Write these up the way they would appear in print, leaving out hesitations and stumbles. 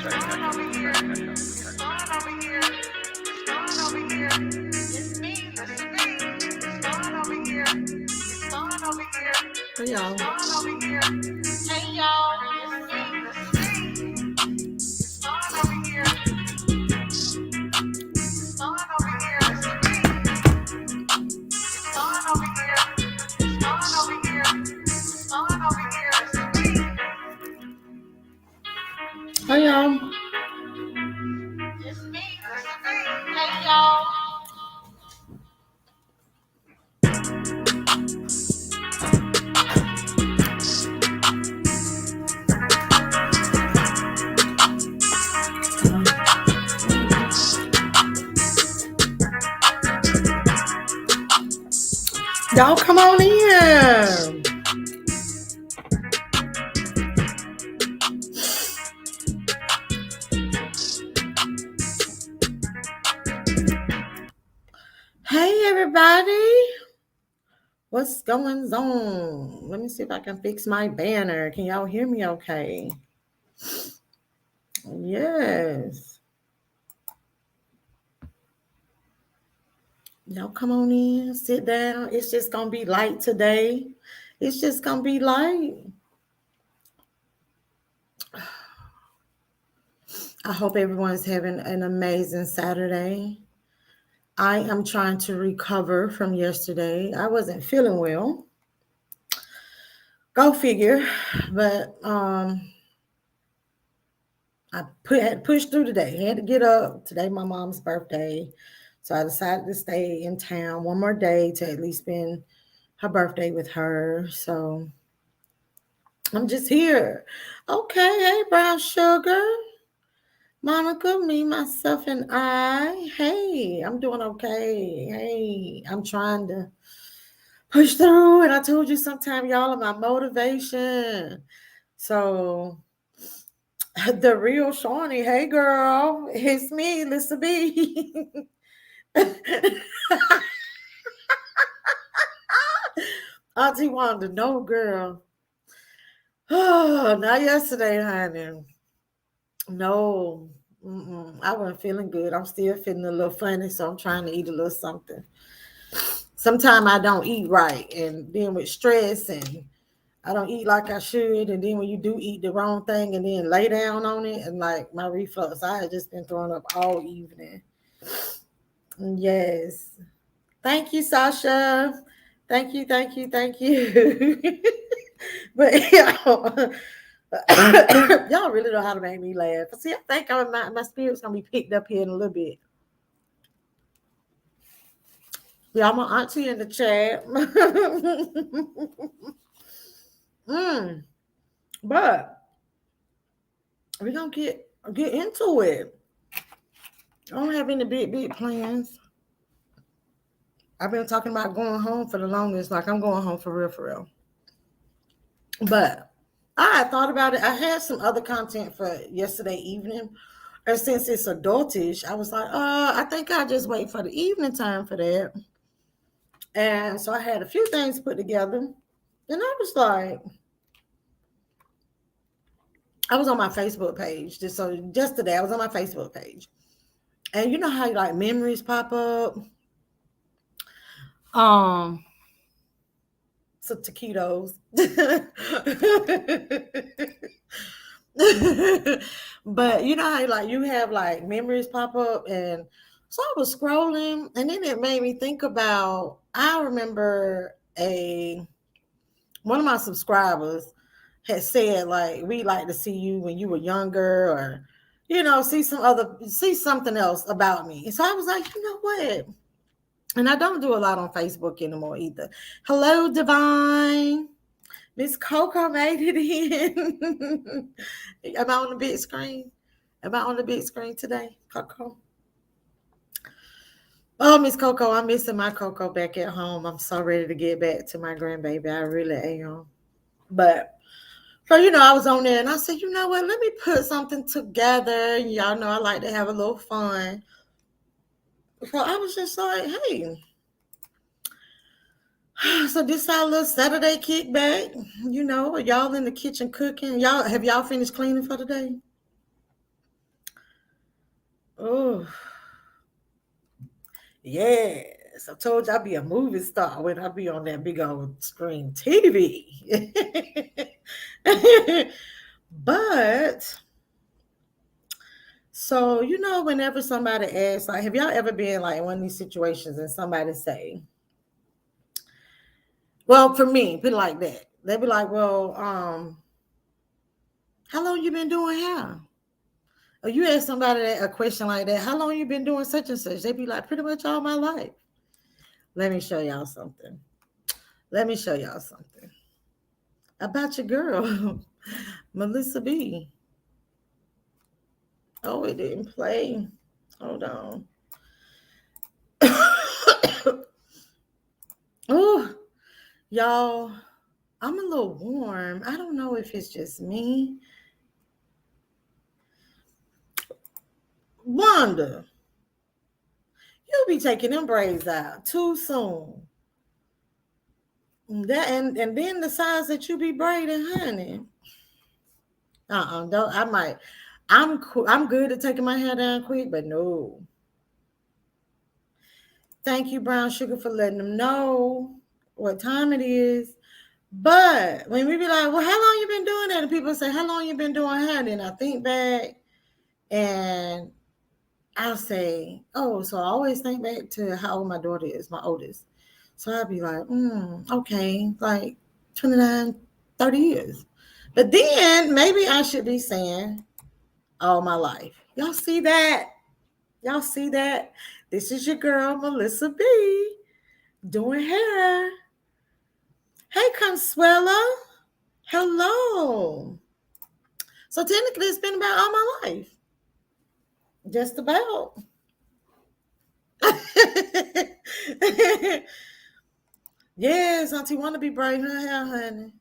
Hey y'all. Hey y'all. Y'all come on in. Hey everybody. What's going on? Let me see if I can fix my banner. Can y'all hear me okay? Yes. Y'all come on in, sit down. It's just going to be light today. It's just going to be light. I hope everyone's having an amazing Saturday. I am trying to recover from yesterday. I wasn't feeling well. Go figure. But I had to push through today. Had to get up. Today my mom's birthday. So I decided to stay in town one more day to at least spend her birthday with her. So I'm just here. Okay, hey, brown sugar. Monica, me, myself, and I. Hey, I'm doing okay. Hey, I'm trying to push through. And I told you sometime y'all are my motivation. So the real Shawnee, hey girl, it's me, MeLissaB. Auntie wanted to know, girl. Oh, not yesterday, honey. No, I wasn't feeling good. I'm still feeling a little funny, so I'm trying to eat a little something. Sometimes I don't eat right, and then with stress, and I don't eat like I should, and then when you do eat the wrong thing, and then lay down on it, and like my reflux, I had just been throwing up all evening. Yes, thank you, Sasha. Thank you, thank you, thank you. But y'all really know how to make me laugh. See, I think my spirit's gonna be picked up here in a little bit. Y'all, my auntie in the chat. But we're gonna get into it. I don't have any big plans. I've been talking about going home for the longest, like I'm going home for real. But I had thought about it. I had some other content for yesterday evening. And since it's adultish, I was like, I think I'll just wait for the evening time for that. And so I had a few things put together. And I was like, I was on my Facebook page. Just today, I was on my Facebook page. And you know how like memories pop up? So taquitos. But you know how like you have like memories pop up, and so I was scrolling, and then it made me think about, I remember one of my subscribers had said like, we'd like to see you when you were younger, or see something else about me. And so I was like, you know what? And I don't do a lot on Facebook anymore either. Hello, Divine. Miss Coco made it in. Am I on the big screen? Am I on the big screen today, Coco? Oh, Miss Coco, I'm missing my Coco back at home. I'm so ready to get back to my grandbaby. I really am. But so, I was on there and I said, you know what? Let me put something together. Y'all know I like to have a little fun. So I was just like, hey. So this our little Saturday kickback. Y'all in the kitchen cooking. Have y'all finished cleaning for the day? Oh, yes. I told you I'd be a movie star when I be on that big old screen TV. But so whenever somebody asks, like, have y'all ever been like in one of these situations and somebody say, well, for me, put it like that. They be like, well, how long you been doing hair? Or you ask somebody a question like that, how long you been doing such and such? They be like, pretty much all my life. Let me show y'all something. Let me show y'all something about your girl, MeLissaB. Oh, it didn't play. Hold on. Oh, y'all, I'm a little warm. I don't know if it's just me. Wanda, you be taking them braids out too soon. That and then the size that you be braiding, honey. Don't I might. I'm good at taking my hair down quick, but no. Thank you, Brown Sugar, for letting them know what time it is. But when we be like, well, how long you been doing that? And people say, how long you been doing hair? Then I think back and I'll say, oh, so I always think back to how old my daughter is, my oldest. So I'd be like, okay, like 29, 30 years. But then maybe I should be saying all my life. Y'all see that? Y'all see that? This is your girl, MeLissaB, doing hair. Hey, Consuela. Hello. So technically, it's been about all my life. Just about. Yes, Auntie want to be braiding her hair, honey.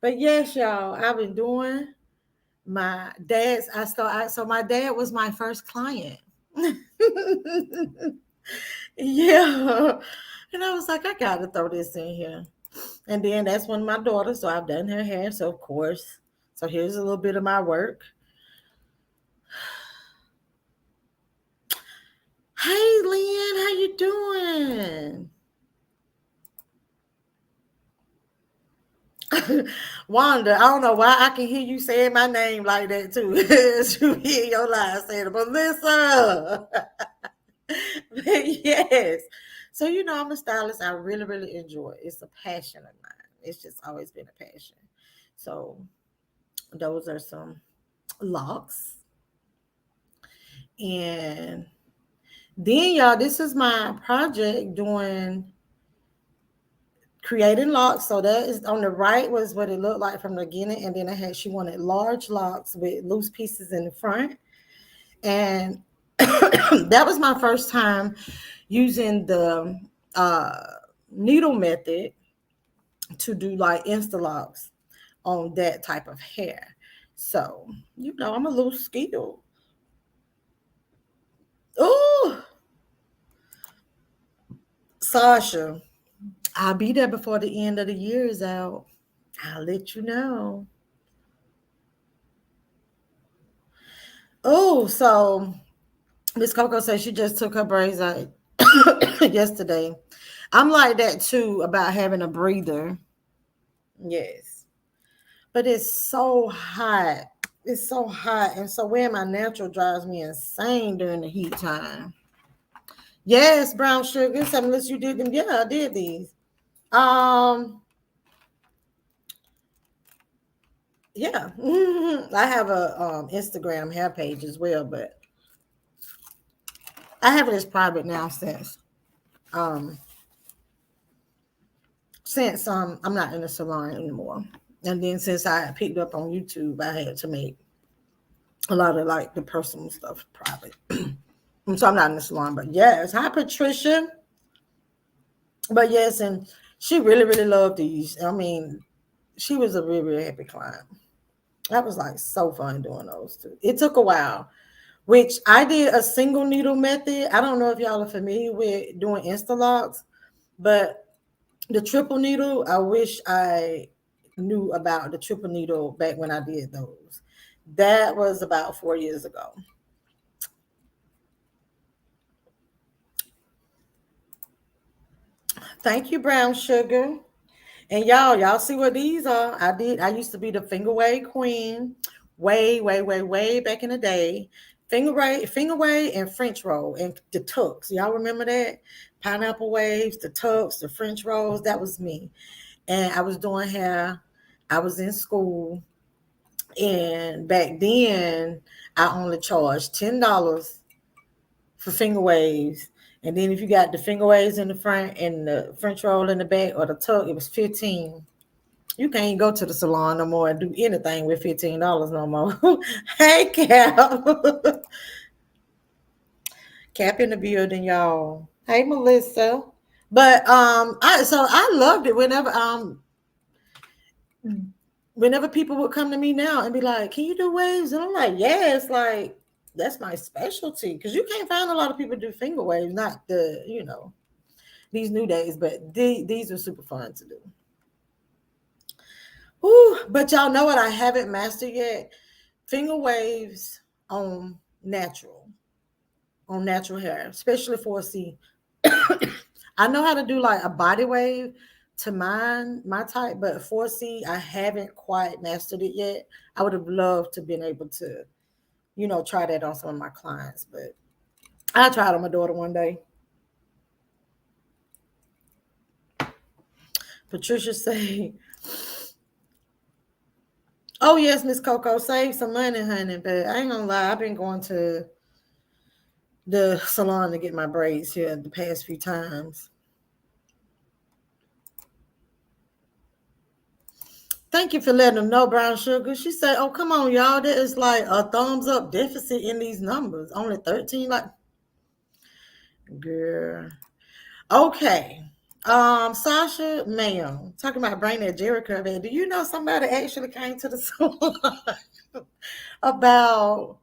But yes, y'all, I've been doing my dad's. So my dad was my first client. Yeah. And I was like, I gotta throw this in here. And then that's when my daughter, so I've done her hair. So of course, so here's a little bit of my work. Hey Lynn, how you doing? Wanda, I don't know why I can hear you saying my name like that too. As you hear your lies saying, Melissa. Yes. So I'm a stylist. I really, really enjoy it. It's a passion of mine. It's just always been a passion. So those are some locks. And then y'all, this is my project doing creating locks. So that is on the right was what it looked like from the beginning. And then she wanted large locks with loose pieces in the front. And that was my first time using the needle method to do like insta locks on that type of hair. So, I'm a little skilled. Oh, Sasha, I'll be there before the end of the year is out. I'll let you know. Oh, so Miss Coco says she just took her braids out yesterday. I'm like that too about having a breather. Yes. But it's so hot. It's so hot. And so wearing my natural drives me insane during the heat time. Yes, brown sugar. Unless you did them. Yeah, I did these. Yeah. I have a Instagram hair page as well, but I have it as private now um since I'm not in the salon anymore. And then since I picked up on YouTube, I had to make a lot of like the personal stuff private. And so I'm not in the salon, but yes. Hi Patricia. But yes, and she really, really loved these. I mean, she was a really, really happy client. That was like so fun doing those too. It took a while, which I did a single needle method. I don't know if y'all are familiar with doing Instalocks, but the triple needle, I wish I knew about the triple needle back when I did those. That was about 4 years ago. Thank you, brown sugar. And y'all see what these are? I used to be the finger wave queen, way back in the day. Finger wave, and French roll, and the tucks. Y'all remember that? Pineapple waves, the tucks, the French rolls. That was me. And I was doing hair. I was in school, and back then I only charged $10 for finger waves. And then if you got the finger waves in the front and the French roll in the back or the tuck, it was 15. You can't go to the salon no more and do anything with $15 no more. Hey, Cap. Cap in the building, y'all. Hey, Melissa. But I loved it whenever people would come to me now and be like, "Can you do waves?" And I'm like, "Yeah." It's like that's my specialty because you can't find a lot of people do finger waves. Not these new days, but these are super fun to do. Ooh, but y'all know what I haven't mastered yet? Finger waves on natural, on natural hair, especially for a C. I know how to do like a body wave to my type, but 4C, I haven't quite mastered it yet. I would have loved to been able to, try that on some of my clients, but I tried on my daughter one day. Patricia say, "Oh yes, Miss Coco, save some money, honey." But I ain't gonna lie, I've been going to the salon to get my braids here the past few times. Thank you for letting them know, Brown Sugar. She said, "Oh, come on, y'all. There is like a thumbs up deficit in these numbers. Only 13." Like, girl. Okay. Sasha, ma'am, talking about bringing that Jericho back. Do you know somebody actually came to the salon about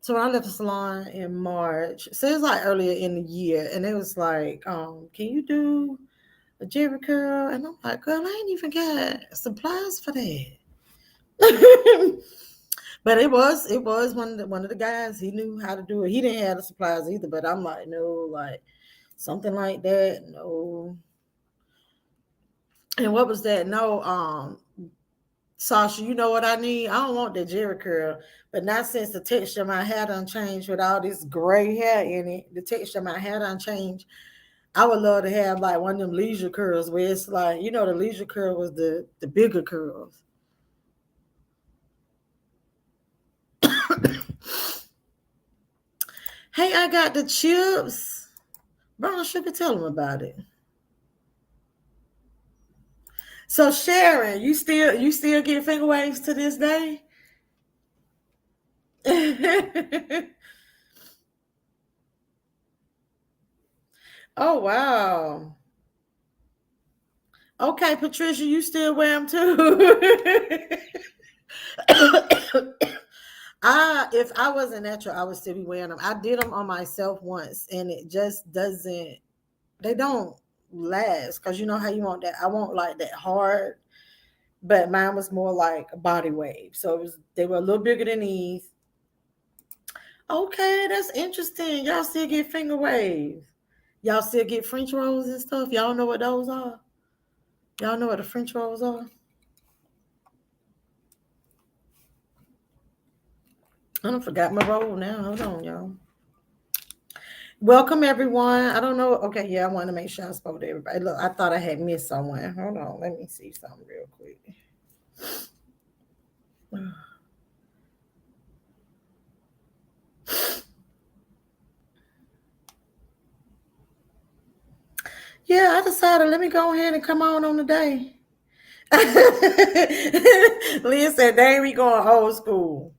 so I left the salon in March. So it was like earlier in the year, and it was like, can you do a Jericho? And I'm like, girl, I ain't even got supplies for that. But it was one of the guys. He knew how to do it. He didn't have the supplies either. But I'm like, no, like something like that, no. And what was that? No, Sasha, you know what I need? I don't want that Jerry curl, but not since the texture of my hair done changed with all this gray hair in it. The texture of my hair done changed. I would love to have like one of them leisure curls where it's like, the leisure curl was the bigger curls. Hey, I got the chips. Brown Sugar, tell them about it. So Sharon, you still get finger waves to this day? Oh wow. Okay, Patricia, you still wear them too? If I wasn't natural, I would still be wearing them. I did them on myself once, and it just doesn't. They don't last because you know how you want that. I want like that hard, but mine was more like a body wave. So they were a little bigger than these. Okay, that's interesting. Y'all still get finger waves. Y'all still get French rolls and stuff. Y'all know what those are. Y'all know what the French rolls are. I don't forgot my roll now. Hold on, y'all. Welcome everyone. I don't know. Okay, yeah, I want to make sure I spoke to everybody. Look, I thought I had missed someone. Hold on, let me see something real quick. Yeah, I decided let me go ahead and come on the day. Leah said, "Dang, we going old school."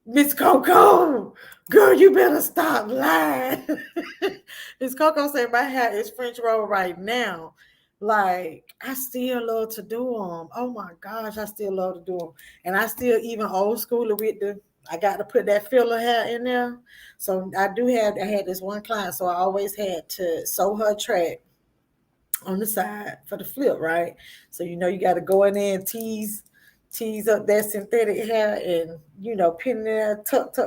Miss Coco, girl, you better stop lying. Miss Coco said my hair is French roll right now. Like I still love to do them. Oh my gosh, I still love to do them, and I still even old school with the. I got to put that filler hair in there. So I had this one client, so I always had to sew her track on the side for the flip, right? So you got to go in there and tease up that synthetic hair and pin there, tuck,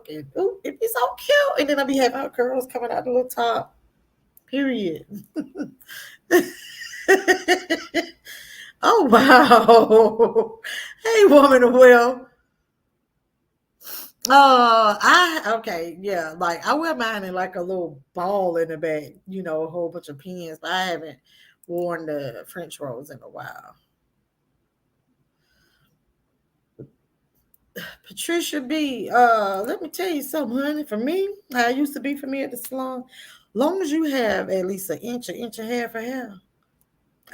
and ooh, it be so cute. And then I be having her curls coming out the little top. Period. Oh wow. Hey woman of will. I okay, yeah. Like I wear mine in like a little ball in the back, a whole bunch of pins, but I haven't worn the French rolls in a while. Patricia B, let me tell you something, honey. For me, how it used to be for me at the salon, long as you have at least an inch and a half of hair,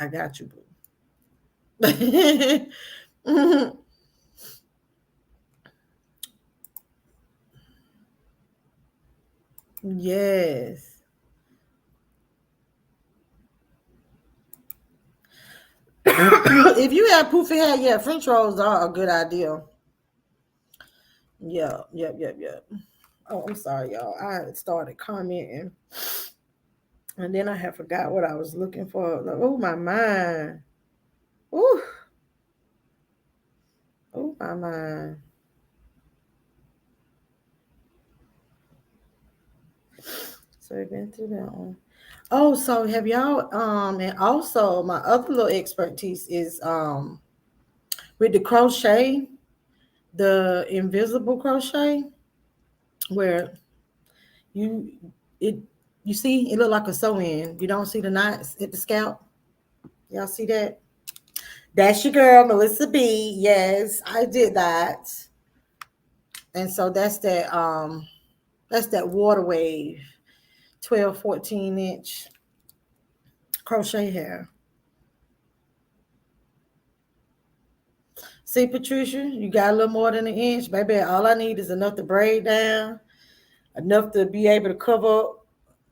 I got you, boo. Yes. If you have poofy hair, yeah, French rolls are a good idea. Yeah, yep, yep, yep. Oh, I'm sorry, y'all. I had started commenting and then I had forgot what I was looking for. Like, oh, my mind. Oh, oh, my mind. So we've been through that one. Oh, so have y'all and also my other little expertise is with the crochet, the invisible crochet, where you it you see it look like a sew-in. You don't see the knots at the scalp. Y'all see that? That's your girl, MeLissaB. Yes, I did that. And so that's that water wave, 12, 14 inch crochet hair. See, Patricia, you got a little more than an inch, baby. All I need is enough to braid down, enough to be able to cover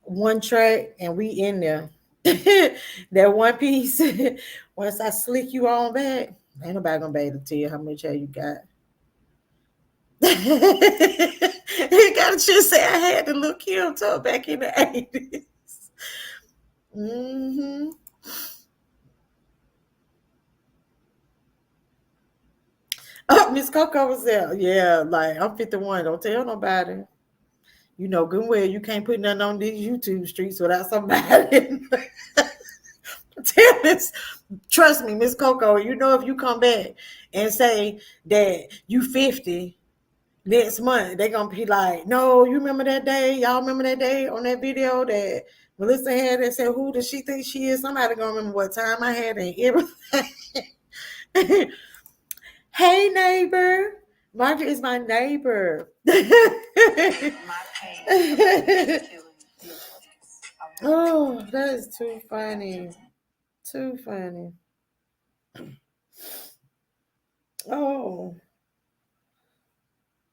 one track, and we in there. That one piece. Once I slick you on back, ain't nobody gonna be able to tell you how much hair you got. You gotta just say I had to look him to back in the 80s. Mm-hmm. Oh, Miss Coco was there. Yeah, like I'm 51. Don't tell nobody. You know good and well you can't put nothing on these YouTube streets without somebody. Tell this. Trust me, Miss Coco. You know if you come back and say that you 50 next month, they're gonna be like, no, you remember that day? Y'all remember that day on that video that Melissa had that said, who does she think she is? Somebody gonna remember what time I had and everything. Hey neighbor. Margaret is my neighbor. Oh, that is too funny. Too funny. Oh,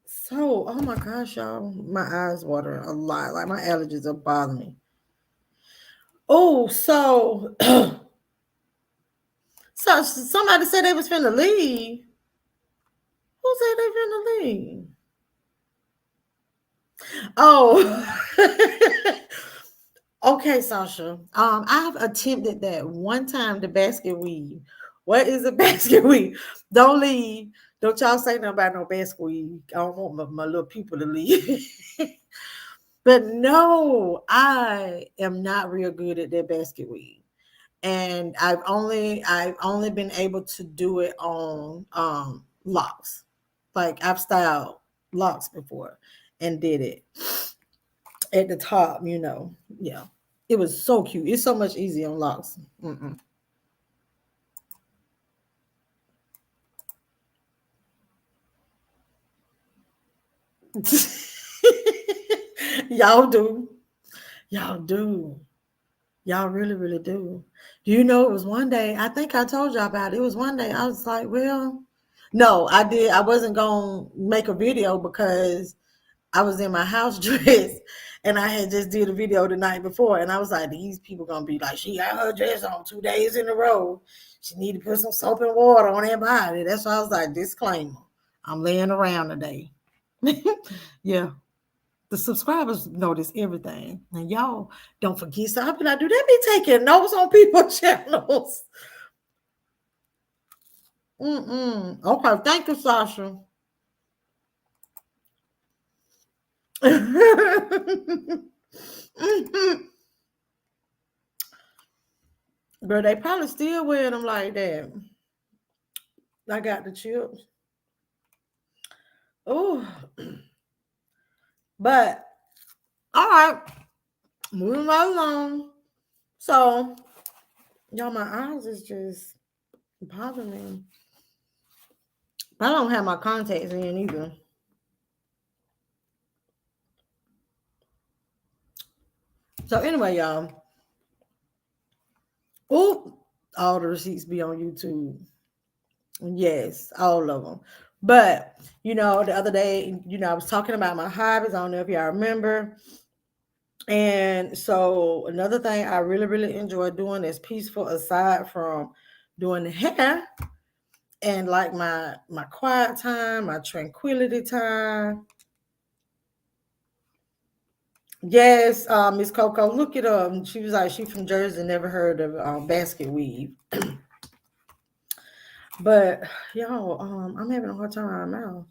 so, oh my gosh, y'all. My eyes watering a lot. Like my allergies are bothering me. Oh, so so somebody said they was finna leave. Who said they finna leave? Oh, okay, Sasha. I've attempted that one time the basket weave. What is a basket weave? Don't leave. Don't y'all say nothing about no basket weave. I don't want my little people to leave. But no, I am not real good at that basket weave. And I've only been able to do it on locks. Like I've styled locks before and did it at the top. Yeah. It was so cute. It's so much easier on locks. Mm-mm. Y'all do. Y'all do. Y'all really, really do. Do you know it was one day? I think I told y'all about it. It was one day I was like, well, no, I did. I wasn't going to make a video because I was in my house dress and I had just did a video the night before. And I was like, these people going to be like, she got her dress on 2 days in a row. She need to put some soap and water on her body. That's why I was like, disclaimer. I'm laying around today. Yeah. The subscribers notice everything. And y'all don't forget. So I'll be like, do they be taking notes on people's channels? Mm-mm. Okay. Thank you, Sasha. But they probably still wear them like that. I got the chips. Oh, but all right, moving right along. So, y'all, my eyes is just bothering me. I don't have my contacts in either. So anyway, y'all. Oh, all the receipts be on YouTube. Yes, all of them. But the other day, I was talking about my hobbies. I don't know if y'all remember. And so another thing I really, really enjoy doing is peaceful aside from doing the hair and like my quiet time, my tranquility time. Yes, Miss Coco, look it up. She was like, she from Jersey, never heard of basket weave. But y'all, I'm having a hard time now.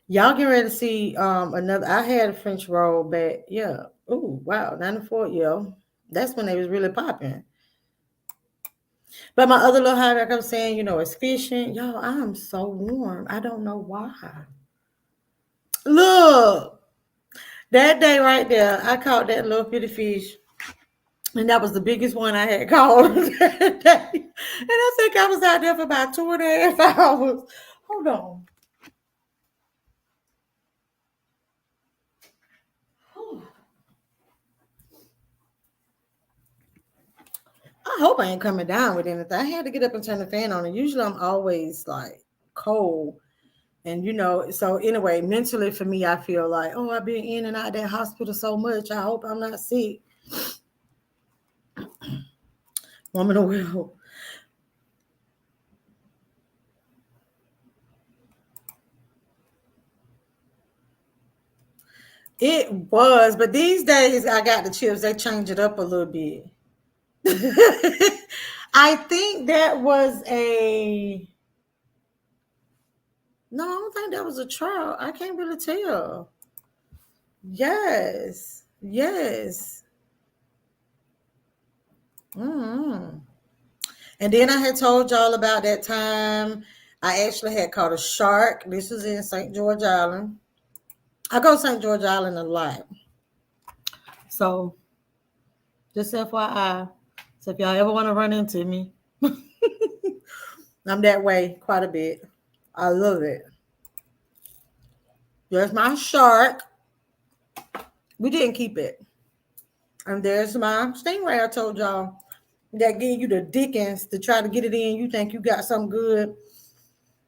Y'all get ready to see another. I had a French roll back. Yeah. Oh wow, 94. Yeah, that's when they was really popping. But my other little hobby, like I'm saying, is fishing. Y'all, I'm so warm. I don't know why. Look, that day right there, I caught that little bitty fish. And that was the biggest one I had caught that day. And I think I was out there for about 2.5 hours. Hold on. I hope I ain't coming down with anything. I had to get up and turn the fan on. And usually I'm always like cold. And so anyway, mentally for me, I feel like, oh, I've been in and out of that hospital so much. I hope I'm not sick. Woman of will. It was, but these days I got the chips. They change it up a little bit. I think that was a no. I don't think that was a trial. I can't really tell. Yes, yes. Mm. And then I had told y'all about that time I actually had caught a shark. This was in St. George Island. I go to St. George Island a lot. So just FYI. So if y'all ever want to run into me, I'm that way quite a bit. I love it. There's my shark. We didn't keep it. And there's my stingray I told y'all that give you the dickens to try to get it in. You think you got something good,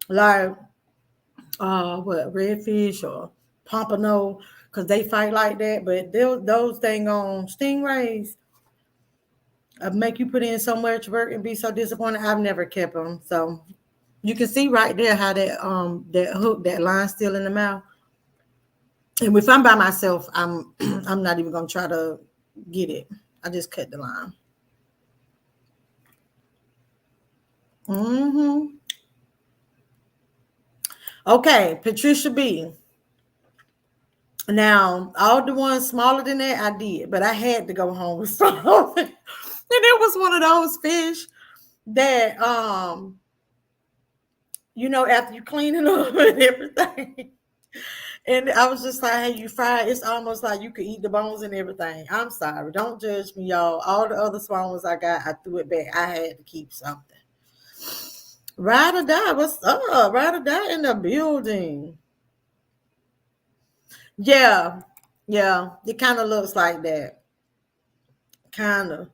like what redfish or pompano, because they fight like that. But those thing on stingrays make you put in so much work and be so disappointed. I've never kept them, so you can see right there how that hook, that line still in the mouth. And if I'm by myself, I'm not even gonna try to get it. I just cut the line. Mm-hmm. Okay, Patricia B. Now, all the ones smaller than that, I did, but I had to go home with some. And it was one of those fish that after you clean it up and everything. And I was just like, hey, you fry it. It's almost like you could eat the bones and everything. I'm sorry. Don't judge me, y'all. All the other small ones I got, I threw it back. I had to keep something. Ride or die. What's up? Ride or die in the building. Yeah. Yeah. It kind of looks like that. Kind of.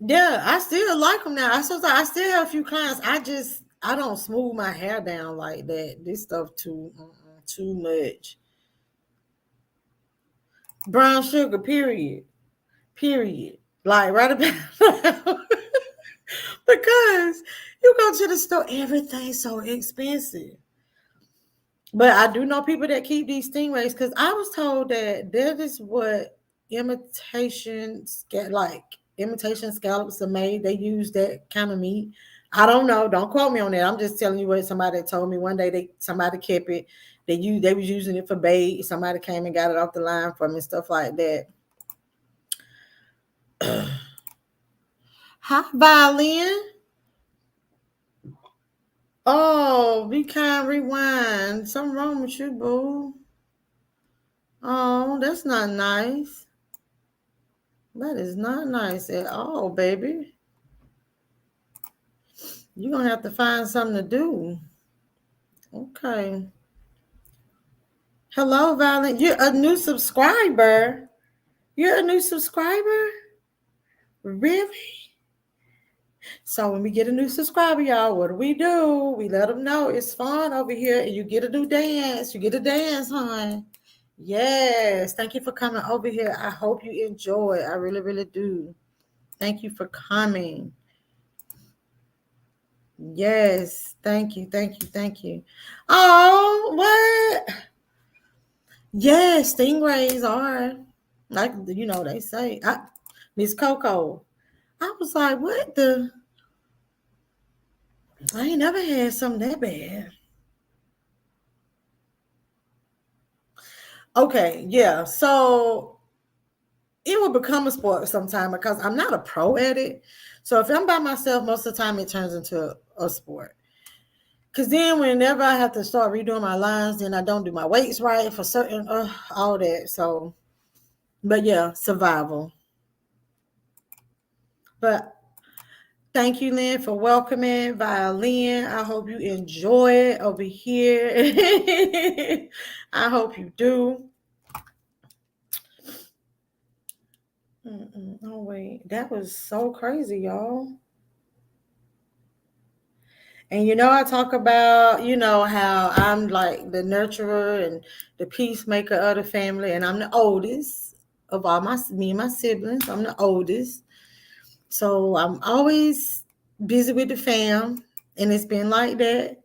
Yeah, I still like them now. I still have a few clients. I don't smooth my hair down like that. This stuff too much. Brown sugar, period. Period. Like right about now. Because you go to the store, everything's so expensive. But I do know people that keep these stingrays because I was told that is what imitation like imitation scallops are made. They use that kind of meat. I don't know. Don't quote me on that. I'm just telling you what somebody told me one day. Somebody kept it. They was using it for bait. Somebody came and got it off the line for me and stuff like that. Hi, Violin. Oh, we can't rewind. Something wrong with you, boo. Oh, that's not nice. That is not nice at all, baby. You're gonna have to find something to do. Okay. Hello, Violin. You're a new subscriber. You're a new subscriber? Really? So when we get a new subscriber, y'all, what do? We let them know it's fun over here, and you get a new dance. You get a dance, hon. Yes. Thank you for coming over here. I hope you enjoy. I really, really do. Thank you for coming. Yes. Thank you. Thank you. Thank you. Oh, what? Yes, stingrays are like they say. Miss Coco. I was like, what the? I ain't never had something that bad. Okay, yeah. So it will become a sport sometime because I'm not a pro at it. So if I'm by myself, most of the time it turns into a sport. Because then whenever I have to start redoing my lines, then I don't do my weights right for certain, all that. So, but yeah, survival. But thank you, Lynn, for welcoming Violin. I hope you enjoy it over here. I hope you do. Oh, wait. That was so crazy, y'all. And I talk about, how I'm like the nurturer and the peacemaker of the family, and I'm the oldest of all me and my siblings. I'm the oldest. So I'm always busy with the fam, and it's been like that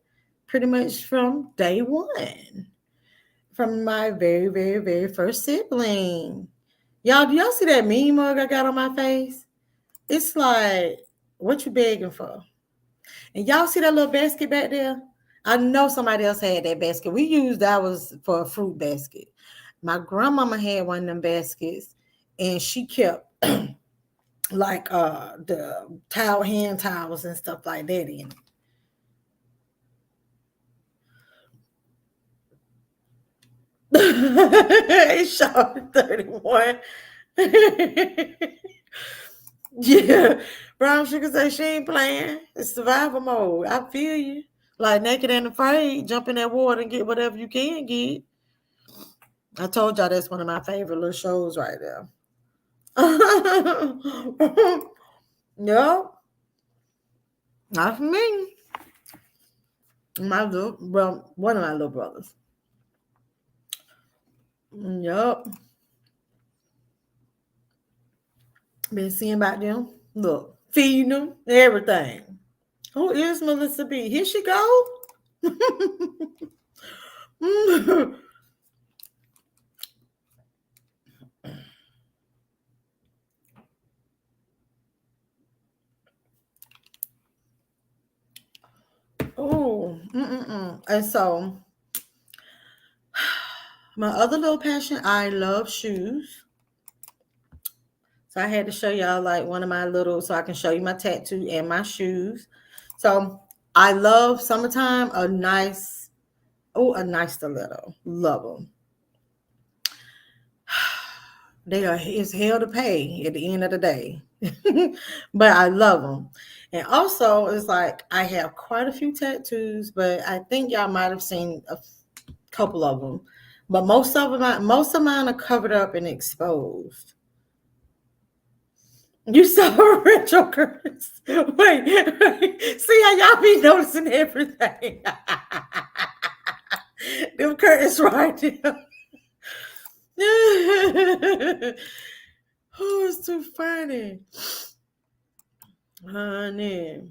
pretty much from day one, from my very, very, very first sibling. Y'all, do y'all see that meme mug I got on my face? It's like, what you begging for? And y'all see that little basket back there? I know somebody else had that basket. We used ours for a fruit basket. My grandmama had one of them baskets, and she kept like the hand towels and stuff like that in it. It's showed 31. Yeah. Brown Sugar said she ain't playing. It's survival mode. I feel you. Like naked and afraid, jump in that water and get whatever you can get. I told y'all that's one of my favorite little shows right there. Yep. Not for me. One of my little brothers. Yep. Been seeing about them. Look, feeding them, everything. Who is MeLissaB? Here she go. Oh, and so my other little passion, I love shoes. So I had to show y'all like one of my little, so I can show you my tattoo and my shoes. So I love summertime, a nice stiletto. Love them. It's hell to pay at the end of the day. But I love them. And also it's like I have quite a few tattoos, but I think y'all might have seen a couple of them. But most of mine are covered up and exposed. You saw Rachel Curtis. Wait. See how y'all be noticing everything. Them Curtis right there. Oh, it's too funny. Honey.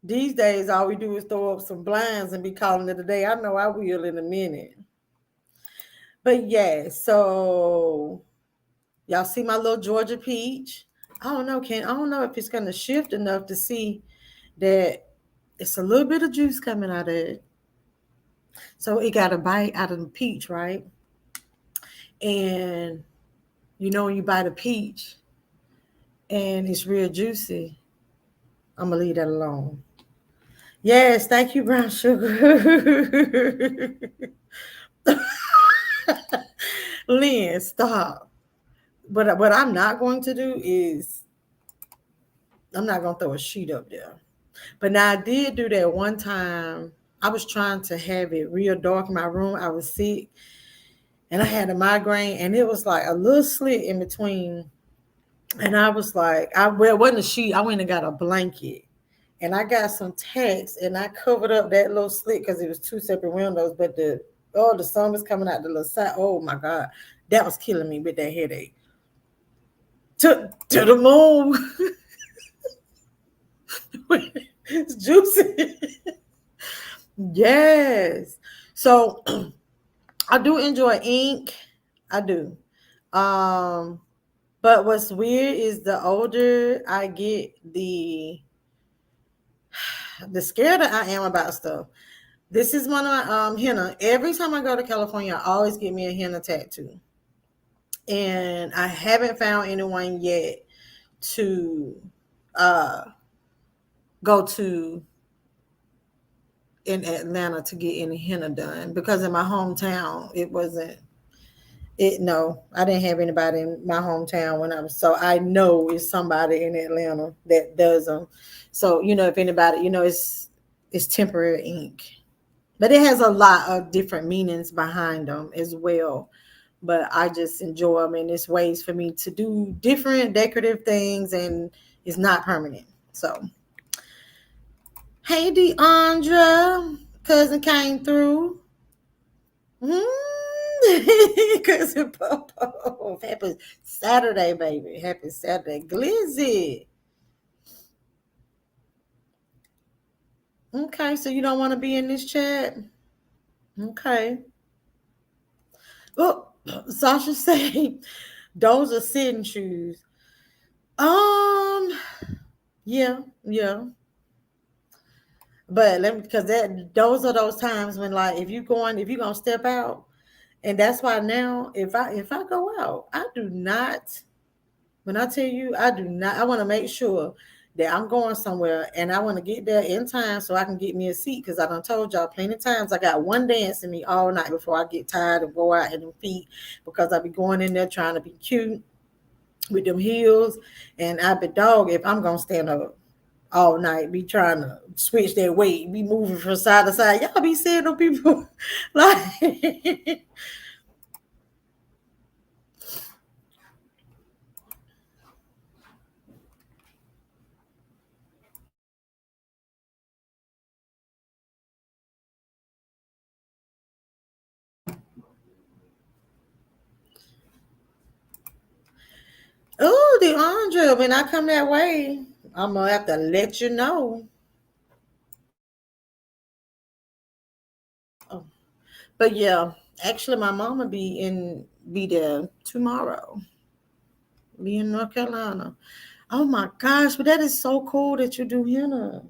These days, all we do is throw up some blinds and be calling it a day. I know I will in a minute. But yeah, so y'all see my little Georgia peach? I don't know, I don't know if it's gonna shift enough to see that it's a little bit of juice coming out of it. So it got a bite out of the peach, right? And when you buy the peach and it's real juicy, I'm gonna leave that alone. Yes, thank you, brown sugar. Lynn, stop. But what I'm not going to do is I'm not gonna throw a sheet up there. But now I did do that one time. I was trying to have it real dark in my room. I was sick and I had a migraine, and it was like a little slit in between. And I was like, well, it wasn't a sheet. I went and got a blanket, and I got some text, and I covered up that little slit because it was two separate windows. But the sun was coming out the little side. Oh my god, that was killing me with that headache. To the moon. It's juicy. Yes. So I do enjoy ink. I do. Um, but what's weird is the older I get, the scared I am about stuff. This is one of my henna. Every time I go to California, I always get me a henna tattoo. And I haven't found anyone yet to uh go to in Atlanta to get any henna done, because in my hometown it wasn't it no, I didn't have anybody in my hometown when I was, so I know it's somebody in Atlanta that does them. So, if anybody, it's temporary ink. But it has a lot of different meanings behind them as well. But I just enjoy them, and it's ways for me to do different decorative things, and it's not permanent. So, hey, Deandra, cousin came through. Cousin Popo. Happy Saturday, baby. Happy Saturday. Glizzy. Okay, so you don't want to be in this chat? Okay. Oh, Sasha say those are sitting shoes. Um, yeah, yeah. But let me, because those are those times when, like, if you're gonna step out, and that's why now if I go out, I do not. When I tell you, I do not. I want to make sure that I'm going somewhere, and I want to get there in time so I can get me a seat, because I done told y'all plenty of times I got one dance in me all night before I get tired and go out in them feet, because I be going in there trying to be cute with them heels, and I be dog if I'm gonna stand up all night, be trying to switch that weight, be moving from side to side. Y'all be seeing them people like. Oh, DeAndre, when I come that way, I'm gonna have to let you know. Oh, but yeah, actually, my mama be there tomorrow. Be in North Carolina. Oh my gosh, but that is so cool that you do henna.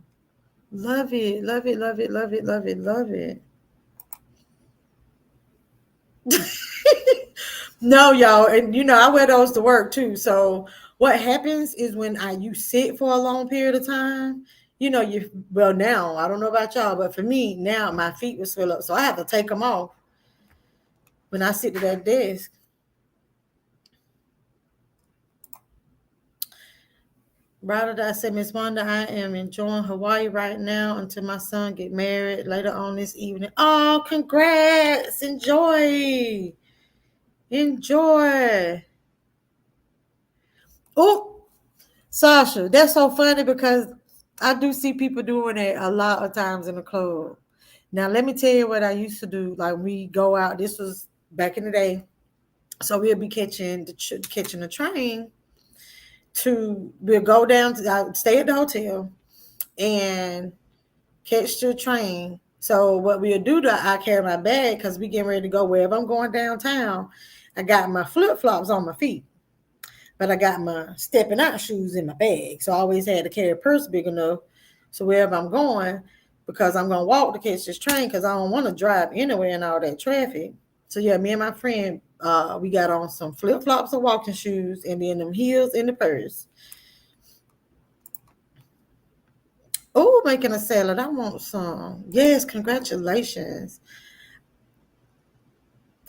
Love it, love it, love it, love it, love it, love it. No, y'all, and I wear those to work too. So what happens is when you sit for a long period of time, now I don't know about y'all, but for me now my feet will swell up, so I have to take them off when I sit at that desk. Brother, I said, Miss Wanda, I am enjoying Hawaii right now until my son get married later on this evening. Oh, congrats! Enjoy, enjoy. Oh, Sasha, that's so funny because I do see people doing it a lot of times in the club. Now, let me tell you what I used to do. Like, we go out. This was back in the day, so we'll be catching the train we'll go down to stay at the hotel and catch the train. So what we'll do, I carry my bag because we getting ready to go wherever I'm going downtown. I got my flip flops on my feet, but I got my stepping out shoes in my bag. So I always had to carry a purse big enough so wherever I'm going, because I'm gonna walk to catch this train because I don't want to drive anywhere in all that traffic. So yeah, me and my friend, we got on some flip flops and walking shoes, and then them heels in the purse. Oh, making a salad. I want some. Yes, congratulations.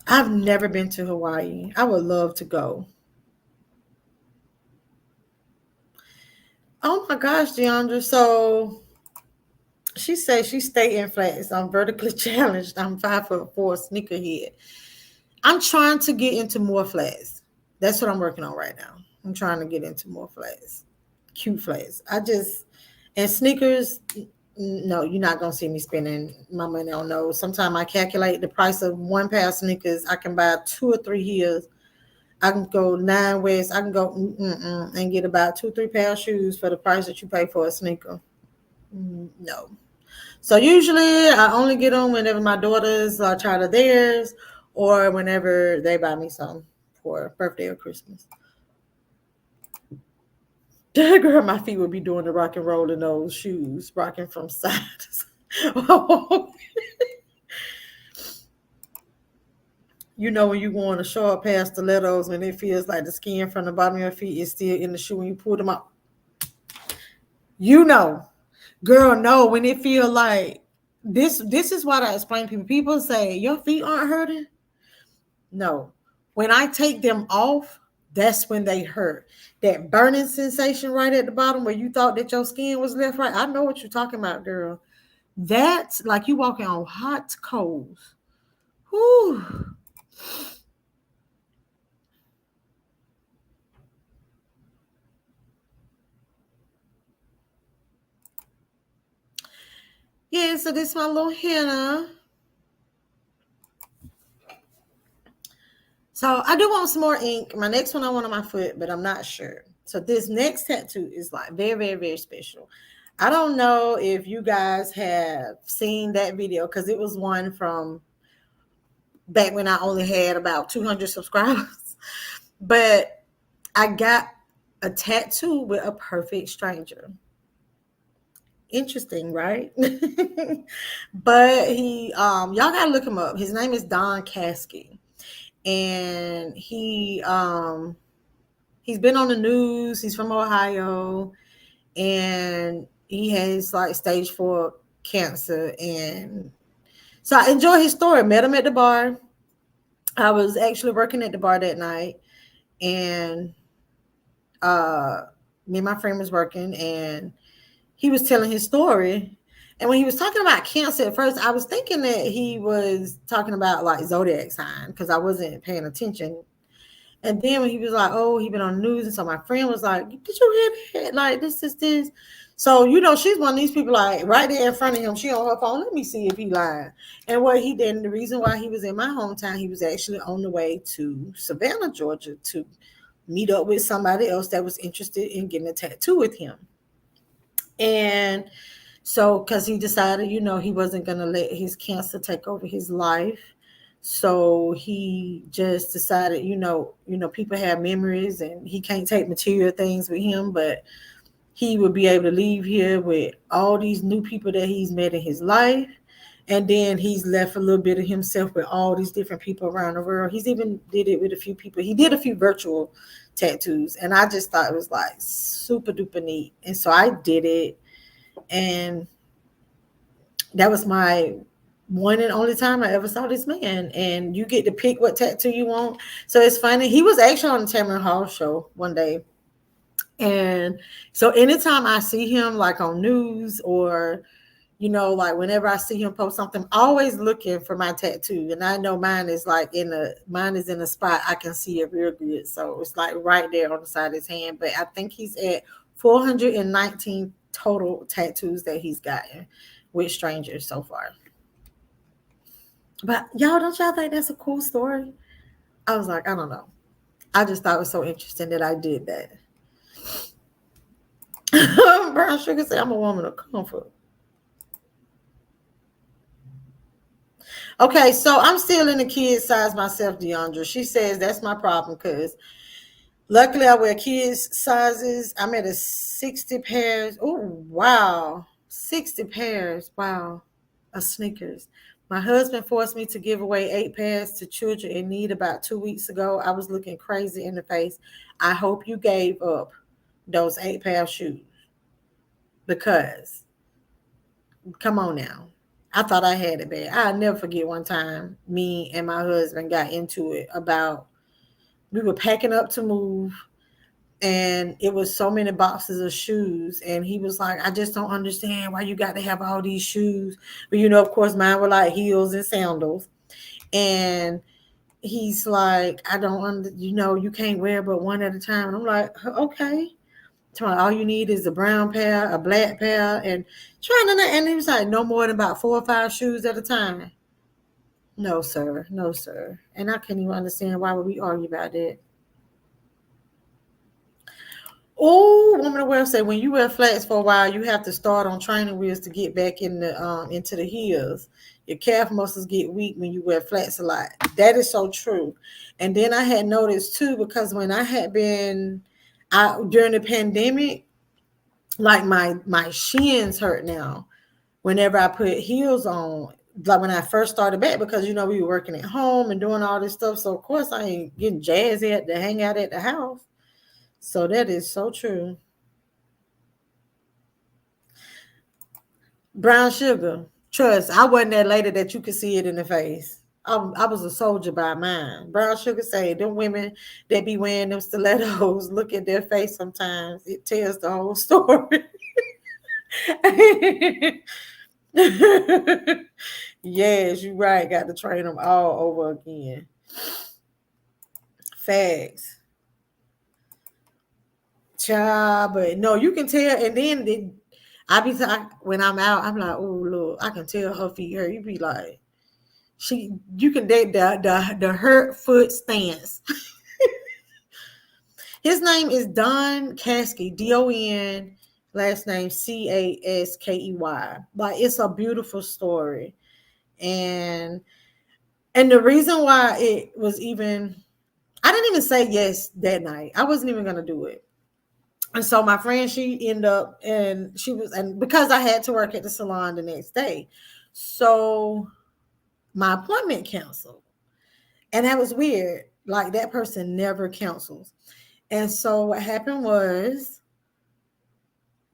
I've never been to Hawaii. I would love to go. Oh my gosh, Deandra. So she says she stay in flats. I'm vertically challenged. I'm 5'4", sneakerhead. I'm trying to get into more flats. That's what I'm working on right now. I'm trying to get into more flats, cute flats. And sneakers. No, you're not gonna see me spending my money on those. Sometimes I calculate the price of one pair of sneakers. I can buy 2 or 3 heels. I can go 9 West. I can go and get about 2 or 3 pair of shoes for the price that you pay for a sneaker. No. So usually I only get them whenever my daughters try to theirs, or whenever they buy me some for birthday or Christmas. Girl, my feet would be doing the rock and roll in those shoes, rocking from side to side. You know when you go on a short pair of stilettos, when it feels like the skin from the bottom of your feet is still in the shoe when you pull them up. You know, girl, no, when it feel like this is what I explain to people. People say your feet aren't hurting. No. When I take them off, that's when they hurt. That burning sensation right at the bottom where you thought that your skin was left right. I know what you're talking about, girl. That's like you walking on hot coals. Whew. Yeah, so this is my little henna. So I do want some more ink. My next one I want on my foot, but I'm not sure. So this next tattoo is like very, very, very special. I don't know if you guys have seen that video because it was one from back when I only had about 200 subscribers. But I got a tattoo with a perfect stranger. Interesting, right? But y'all gotta look him up. His name is Don Caskey, and he's been on the news. He's from Ohio, and he has like stage 4 cancer. And so I enjoy his story. Met him at the bar. I was actually working at the bar that night, and me and my friend was working, and he was telling his story. And when he was talking about cancer at first, I was thinking that he was talking about like zodiac sign because I wasn't paying attention. And then when he was like, "Oh, he been on the news," and so my friend was like, "Did you hear that? Like this is this." So she's one of these people like right there in front of him. She on her phone. Let me see if he lied. And what he did, and the reason why he was in my hometown, he was actually on the way to Savannah, Georgia, to meet up with somebody else that was interested in getting a tattoo with him. And so, because he decided, he wasn't going to let his cancer take over his life. So he just decided, people have memories and he can't take material things with him, but he would be able to leave here with all these new people that he's met in his life. And then he's left a little bit of himself with all these different people around the world. He's even did it with a few people. He did a few virtual tattoos. And I just thought it was like super duper neat. And so I did it. And that was my one and only time I ever saw this man. And you get to pick what tattoo you want. So it's funny. He was actually on the Tamron Hall show one day. And so anytime I see him like on news or, like whenever I see him post something, I'm always looking for my tattoo. And I know mine is in a spot I can see it real good. So it's like right there on the side of his hand. But I think he's at 419 total tattoos that he's gotten with strangers so far. But don't y'all think that's a cool story? I was like, I don't know. I just thought it was so interesting that I did that. Brown Sugar said, I'm a woman of comfort. Okay, so I'm still in the kid size myself, Deandra. She says that's my problem because luckily I wear kids sizes. I'm at a 60 pairs. Oh, wow. 60 pairs. Wow. Of sneakers. My husband forced me to give away 8 pairs to children in need about 2 weeks ago. I was looking crazy in the face. I hope you gave up those 8 pair of shoes because come on now. I thought I had it bad. I'll never forget one time me and my husband got into it about we were packing up to move and it was so many boxes of shoes and he was like, I just don't understand why you got to have all these shoes. But of course mine were like heels and sandals. And he's like, I don't you can't wear but one at a time. And I'm like, okay. All you need is a brown pair, a black pair, and and he was like, no more than about 4 or 5 shoes at a time. No, sir. No, sir. And I can't even understand why would we argue about that. Oh, woman of wear say when you wear flats for a while, you have to start on training wheels to get back in the into the heels. Your calf muscles get weak when you wear flats a lot. That is so true. And then I had noticed too, because when I had been out during the pandemic, like my shins hurt now whenever I put heels on. Like when I first started back, because we were working at home and doing all this stuff. So of course I ain't getting jazzy to hang out at the house. So that is so true. Brown sugar. Trust, I wasn't that lady that you could see it in the face. I was a soldier by mine. Brown sugar say them women that be wearing them stilettos, look at their face sometimes. It tells the whole story. Yes, you're right. Got to train them all over again. Facts. Child, but no, you can tell. And then when I'm out, I'm like, oh look, I can tell her feet hurt. You be like, you can date the hurt foot stance. His name is Don Caskey, Don, last name Caskey. Like it's a beautiful story, and the reason why it was even, I didn't even say yes that night. I wasn't even gonna do it. And so my friend, she ended up, and because I had to work at the salon the next day, so my appointment canceled. And that was weird. Like that person never cancels. And so what happened was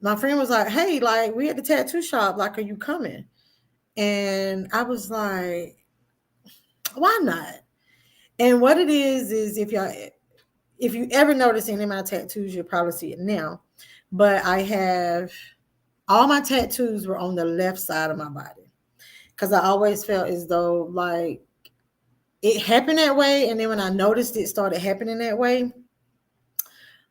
my friend was like, hey, like we at the tattoo shop, like, are you coming? And I was like, why not? And what it is if you ever notice any of my tattoos, you'll probably see it now. But I have all my tattoos were on the left side of my body because I always felt as though like it happened that way. And then when I noticed it started happening that way,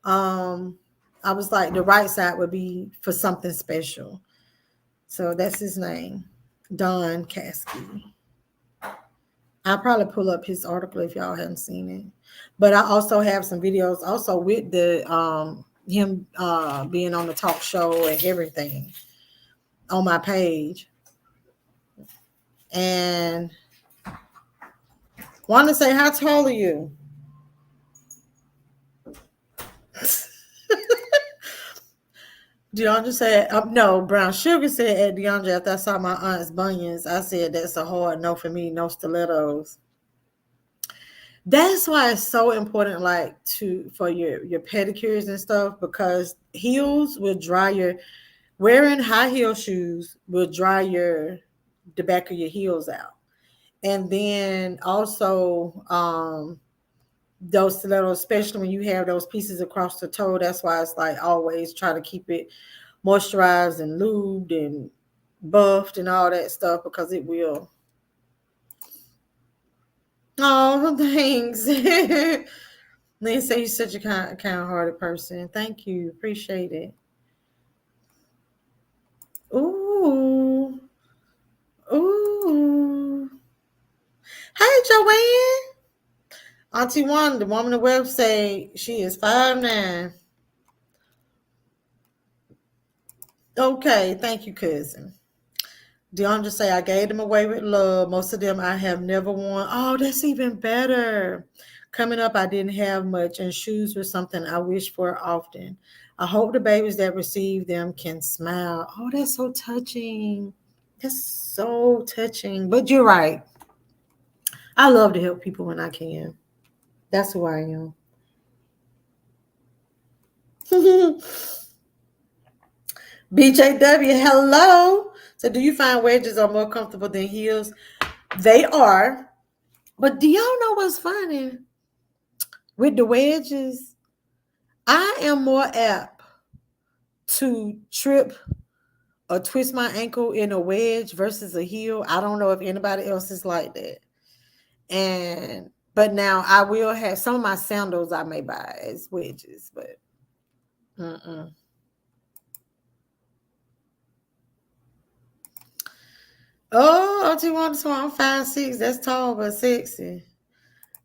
I was like, the right side would be for something special. So that's his name, Don Caskey. I'll probably pull up his article if y'all haven't seen it. But I also have some videos also with the him being on the talk show and everything on my page. And want to say, how tall are you? DeAndre said, no, Brown Sugar said at DeAndre, after I saw my aunt's bunions, I said, that's a hard no for me, no stilettos. That's why it's so important, like for your pedicures and stuff, because heels will dry wearing high heel shoes will dry the back of your heels out. And then also those stilettos, especially when you have those pieces across the toe, that's why it's like always try to keep it moisturized and lubed and buffed and all that stuff, because it will. Oh, thanks. They say you're such a kind-hearted person. Thank you. Appreciate it. Ooh. Ooh. Hey, Joanne. Auntie Wanda, the woman on the website, she is 5'9". Okay, thank you, cousin. DeAndre say, I gave them away with love. Most of them I have never worn. Oh, that's even better. Coming up, I didn't have much, and shoes were something I wished for often. I hope the babies that receive them can smile. Oh, that's so touching. That's so touching. But you're right. I love to help people when I can. That's who I am. BJW, hello. So, do you find wedges are more comfortable than heels? They are. But do y'all know what's funny? With the wedges, I am more apt to trip or twist my ankle in a wedge versus a heel. I don't know if anybody else is like that. And but now I will have some of my sandals I may buy as wedges, but mm-mm. Oh, Auntie Wanda, so I'm 5'6". That's tall but sexy.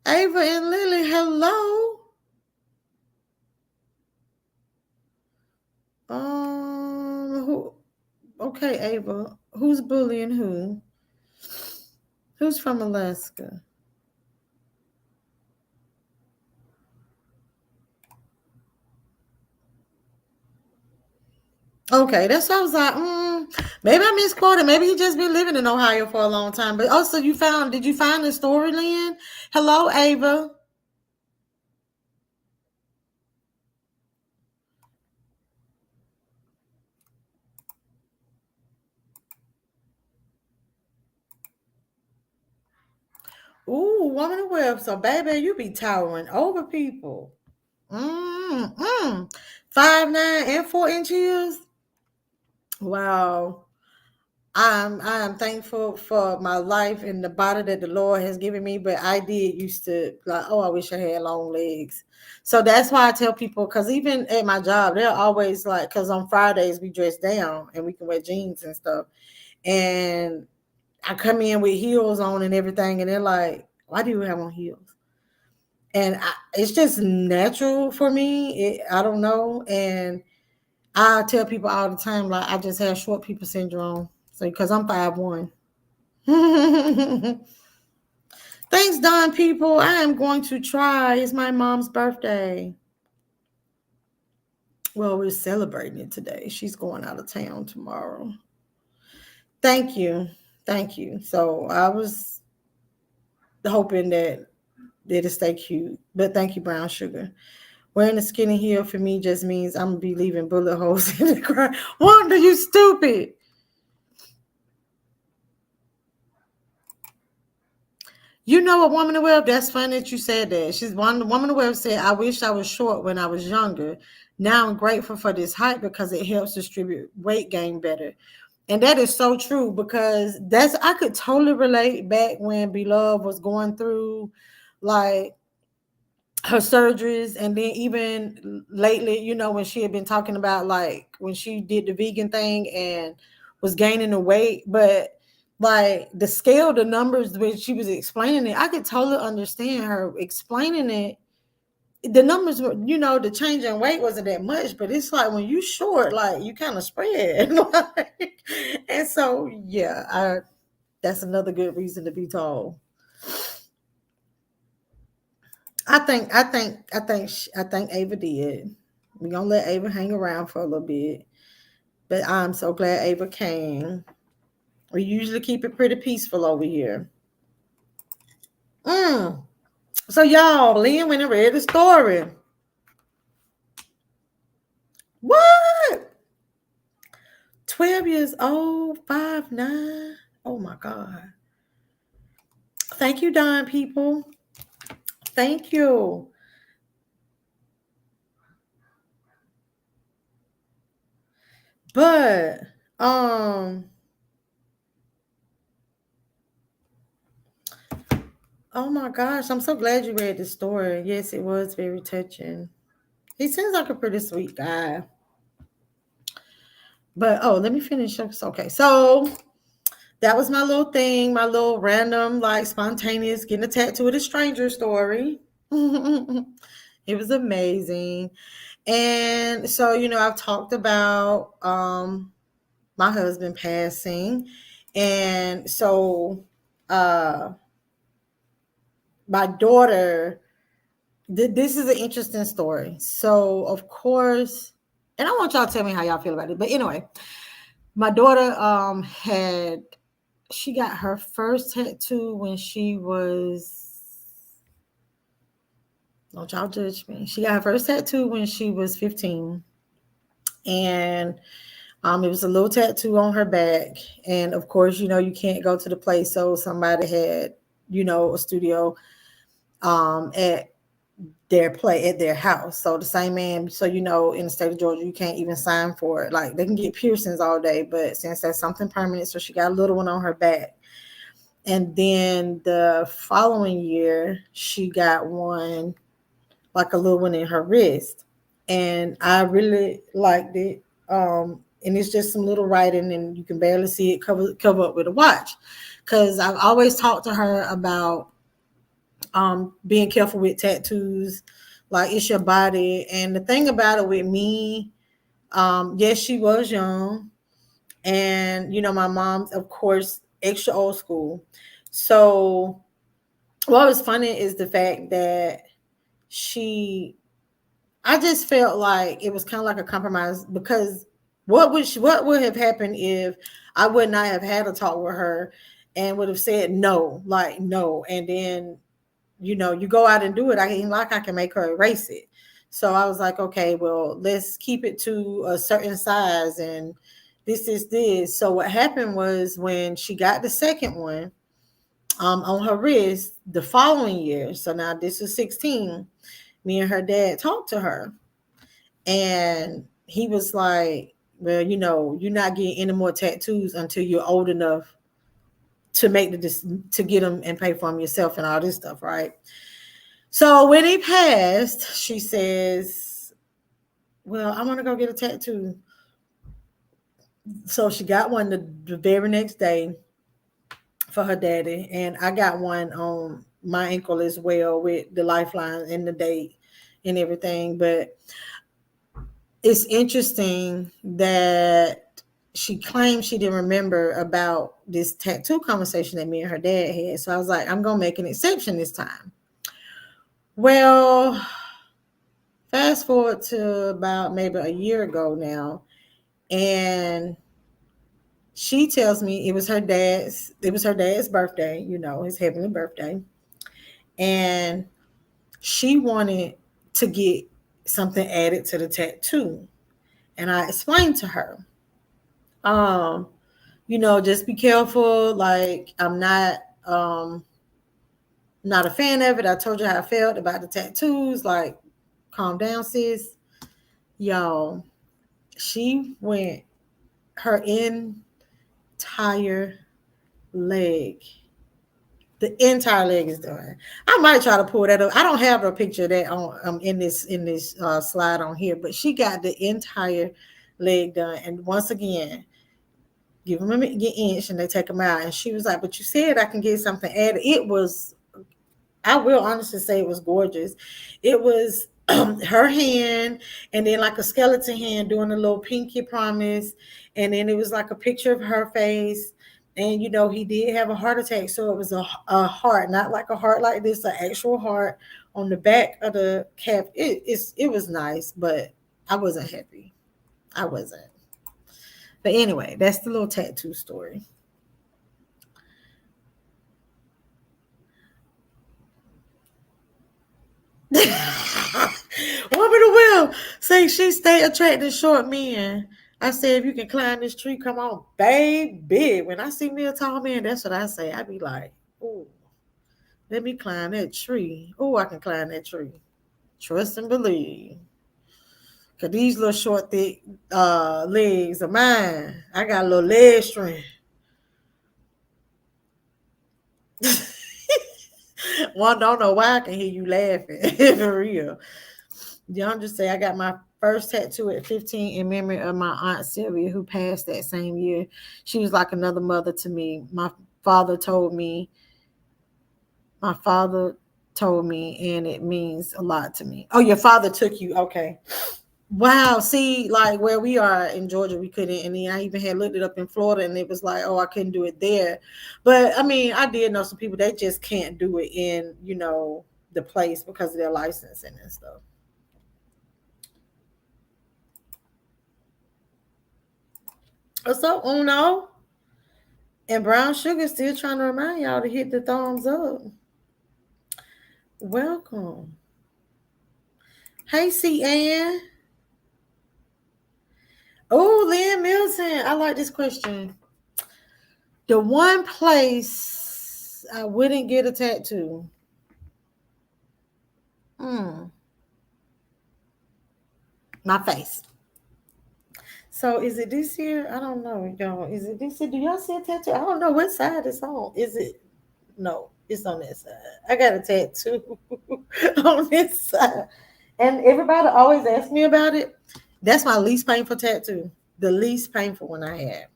Ava and Lily, hello. Who? Okay, Ava. Who's bullying who? Who's from Alaska? Okay, that's why I was like, maybe I misquoted. Maybe he just been living in Ohio for a long time. But also, did you find the story, Lynn? Hello, Ava. Ooh, woman of web. So, baby, you be towering over people. Mm-mm. 5'9" and 4 inches. Wow. I am thankful for my life and the body that the Lord has given me, but I did used to like, oh, I wish I had long legs. So that's why I tell people, because even at my job, they're always like, because on Fridays we dress down and we can wear jeans and stuff. And I come in with heels on and everything, and they're like, why do you have on heels? And it's just natural for me. I don't know. And I tell people all the time, like, I just have short people syndrome. So, because I'm 5'1". Thanks, Don people. I am going to try. It's my mom's birthday. Well, we're celebrating it today. She's going out of town tomorrow. Thank you. Thank you. So I was hoping that it'll stay cute. But thank you, Brown Sugar. Wearing a skinny heel for me just means I'm gonna be leaving bullet holes in the ground. Wanda, you stupid. You know a woman of web. That's funny that you said that. She's one woman of web said, I wish I was short when I was younger. Now I'm grateful for this height because it helps distribute weight gain better. And that is so true because I could totally relate back when Beloved was going through like her surgeries, and then even lately, when she had been talking about like when she did the vegan thing and was gaining the weight, but like the numbers when she was explaining it, I could totally understand her explaining it. The numbers were, the change in weight wasn't that much, but it's like when you short, like you kind of spread. And so yeah, that's another good reason to be tall. I think Ava did. We're gonna let Ava hang around for a little bit. But I'm so glad Ava came. We usually keep it pretty peaceful over here. Mm. So y'all, Lynn went and read the story. What? 12 years old, 5'9". Oh my God. Thank you, Don people. Thank you. But oh my gosh, I'm so glad you read the story. Yes, it was very touching. He seems like a pretty sweet guy. But let me finish. Okay, so that was my little thing, my little random, like spontaneous getting a tattoo with a stranger story. It was amazing. And so, I've talked about my husband passing. And so my daughter This is an interesting story. So, of course, and I want y'all to tell me how y'all feel about it. But anyway, my daughter had she got her first tattoo when she was, don't y'all judge me. She got her first tattoo when she was 15. And it was a little tattoo on her back. And of course, you can't go to the place. So somebody had, a studio at their house. So the same man, so in the state of Georgia, you can't even sign for it. Like they can get piercings all day, but since that's something permanent, so she got a little one on her back. And then the following year, she got one, like a little one in her wrist. And I really liked it. And it's just some little writing, and you can barely see it cover up with a watch. Because I've always talked to her about being careful with tattoos, like it's your body. And the thing about it with me, yes, she was young, and my mom's, of course, extra old school. So what was funny is the fact that she I just felt like it was kind of like a compromise, because what would have happened if I would not have had a talk with her and would have said no, like no, and then you go out and do it. I ain't like I can make her erase it. So I was like, okay, well, let's keep it to a certain size, and this is this. So what happened was when she got the second one on her wrist the following year. So now this was 16. Me and her dad talked to her, and he was like, well, you're not getting any more tattoos until you're old enough to make to get them and pay for them yourself and all this stuff, right? So when he passed, she says, well, I want to go get a tattoo. So she got one the very next day for her daddy, and I got one on my ankle as well with the lifeline and the date and everything. But it's interesting that she claimed she didn't remember about this tattoo conversation that me and her dad had. So I was like, I'm going to make an exception this time. Well, fast forward to about maybe a year ago now, and she tells me it was her dad's birthday, his heavenly birthday. And she wanted to get something added to the tattoo. And I explained to her, um, just be careful. Like um not a fan of it. I told you how I felt about the tattoos. Like, calm down, sis. Y'all, she went her entire leg. The entire leg is done. I might try to pull that up. I don't have a picture of that on in this slide on here, but she got the entire leg done. And once again, give them an inch and they take them out. And she was like, "But you said I can get something added." It was, I will honestly say, it was gorgeous. It was her hand, and then like a skeleton hand doing a little pinky promise, and then it was like a picture of her face. And he did have a heart attack, so it was a heart, not like a heart like this, an actual heart on the back of the calf. It was nice, but I wasn't happy. I wasn't. But anyway, that's the little tattoo story. Woman of will say she stay attracting short men. I said, if you can climb this tree, come on, baby. When I see me a tall man, that's what I say. I be like, oh, let me climb that tree. Oh, I can climb that tree. Trust and believe. Cause these little short, thick legs of mine, I got a little leg strength. One don't know why I can hear you laughing. For real. Y'all just say I got my first tattoo at 15 in memory of my aunt Sylvia, who passed that same year. She was like another mother to me. Father told me, my father told me, and it means a lot to me. Oh, your father took you. Okay. Wow. See, like where we are in Georgia, we couldn't. And then I even had looked it up in Florida, and it was like, oh, I couldn't do it there. But I mean, I did know some people that just can't do it in, the place because of their licensing and stuff. What's up, Uno? And Brown Sugar still trying to remind y'all to hit the thumbs up. Welcome. Hey, C. Ann. Oh, Lynn Milton. I like this question. The one place I wouldn't get a tattoo. My face. So is it this year? I don't know, y'all. Is it this year? Do y'all see a tattoo? I don't know what side it's on. Is it? No, it's on that side. I got a tattoo on this side. And everybody always asks me about it. That's my least painful tattoo. The least painful one I had.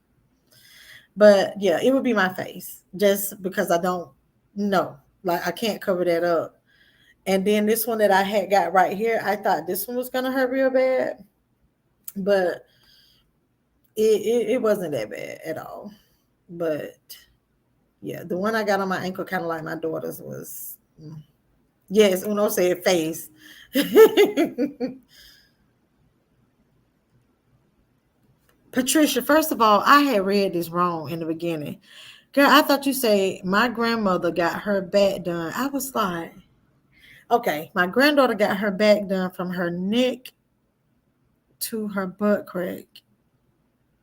But yeah, it would be my face. Just because I don't know. Like I can't cover that up. And then this one that I had got right here, I thought this one was gonna hurt real bad. But it wasn't that bad at all. But yeah, the one I got on my ankle, kind of like my daughter's, was yes. Uno said face. Patricia, first of all, I had read this wrong in the beginning. Girl, I thought you say my grandmother got her back done. I was like, okay, my granddaughter got her back done from her neck to her butt crack.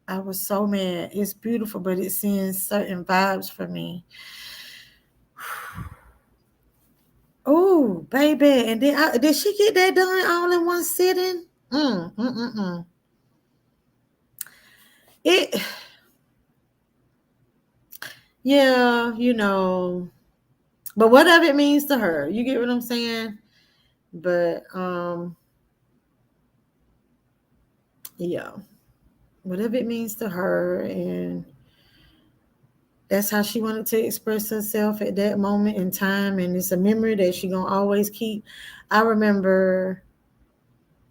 I was so mad. It's beautiful, but it sends certain vibes for me. Oh, baby. And then did she get that done all in one sitting? It, yeah, but whatever it means to her, you get what I'm saying? But, yeah, whatever it means to her, and that's how she wanted to express herself at that moment in time, and it's a memory that she gonna always keep. I remember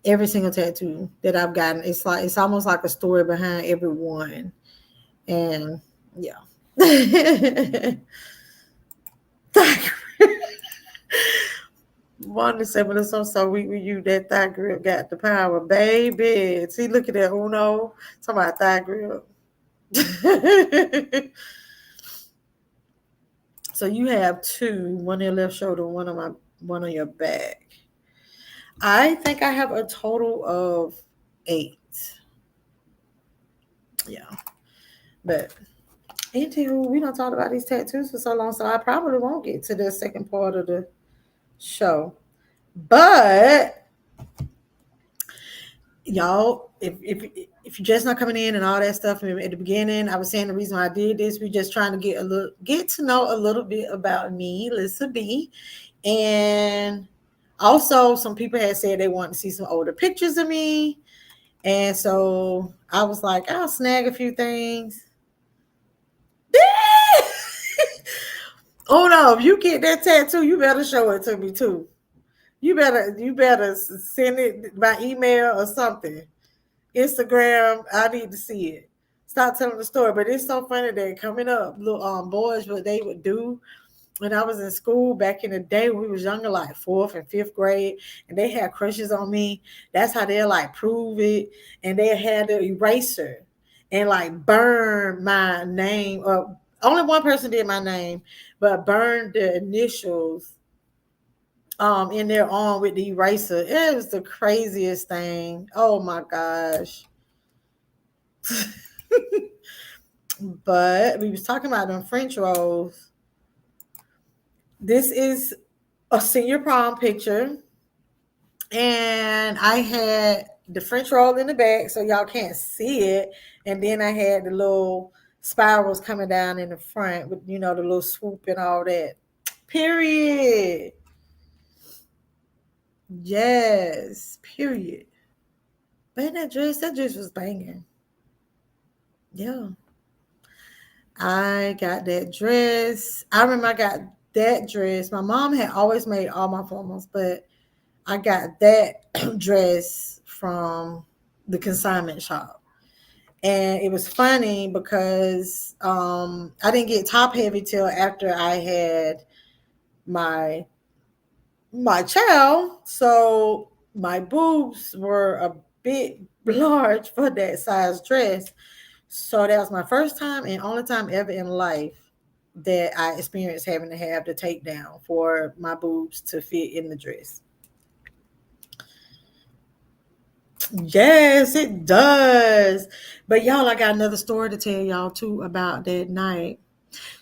every single tattoo that I've gotten. It's almost like a story behind every one, and yeah. One to seven or some so weak with you that thigh grip got the power, baby. See, look at that Uno. Talking about thigh grip. So you have two, one on your left shoulder, one on your back. I think I have a total of 8. Yeah. But anywho, we don't talk about these tattoos for so long, so I probably won't get to the second part of the show. But y'all, if you're just not coming in and all that stuff at the beginning, I was saying the reason why I did this, we're just trying to get to know a little bit about me, MeLissaB. And also some people had said they want to see some older pictures of me. And so I was like, I'll snag a few things. Oh no, if you get that tattoo, you better show it to me too. You better send it by email or something. Instagram, I need to see it. Stop telling the story. But it's so funny that coming up, little boys, what they would do when I was in school back in the day when we was younger, like 4th and 5th grade, and they had crushes on me. That's how they'll like prove it. And they had the eraser and like burn my name. Only one person did my name, but burned the initials in their arm with the eraser. It was the craziest thing. Oh my gosh. But we was talking about them French rolls. This is a senior prom picture. And I had the French roll in the back so y'all can't see it. And then I had the little spirals coming down in the front with, the little swoop and all that. Period. Yes, period. But that dress was banging. Yeah. I got that dress. I remember I got that dress. My mom had always made all my formals, but I got that dress from the consignment shop. And it was funny because I didn't get top heavy till after I had my my child. So my boobs were a bit large for that size dress. So that was my first time and only time ever in life that I experienced having to have the takedown for my boobs to fit in the dress. Yes, it does. But y'all, I got another story to tell y'all too about that night.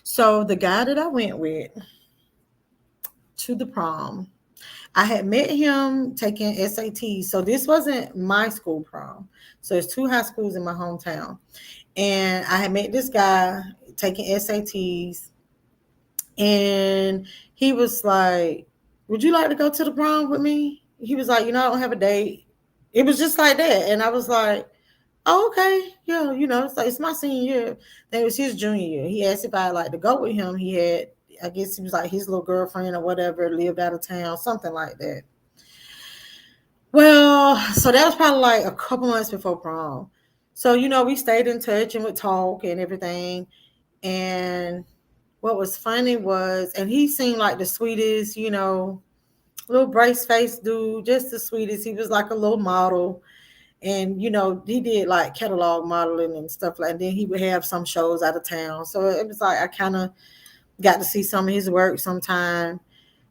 So the guy that I went with to the prom, I had met him taking SATs. So this wasn't my school prom. So it's two high schools in my hometown. And I had met this guy taking SATs, and he was like, "Would you like to go to the prom with me?" He was like, "I don't have a date." It was just like that. And I was like, "Oh, okay. Yeah, it's my senior year. Then it was his junior year." He asked if I'd like to go with him. He had, I guess he was like his little girlfriend or whatever, lived out of town, something like that. Well, so that was probably like a couple months before prom. So, we stayed in touch and would talk and everything. And what was funny was, and he seemed like the sweetest, little brace face dude, just the sweetest. He was like a little model. And, he did like catalog modeling and stuff like that. Then he would have some shows out of town. So it was like I kind of got to see some of his work sometime.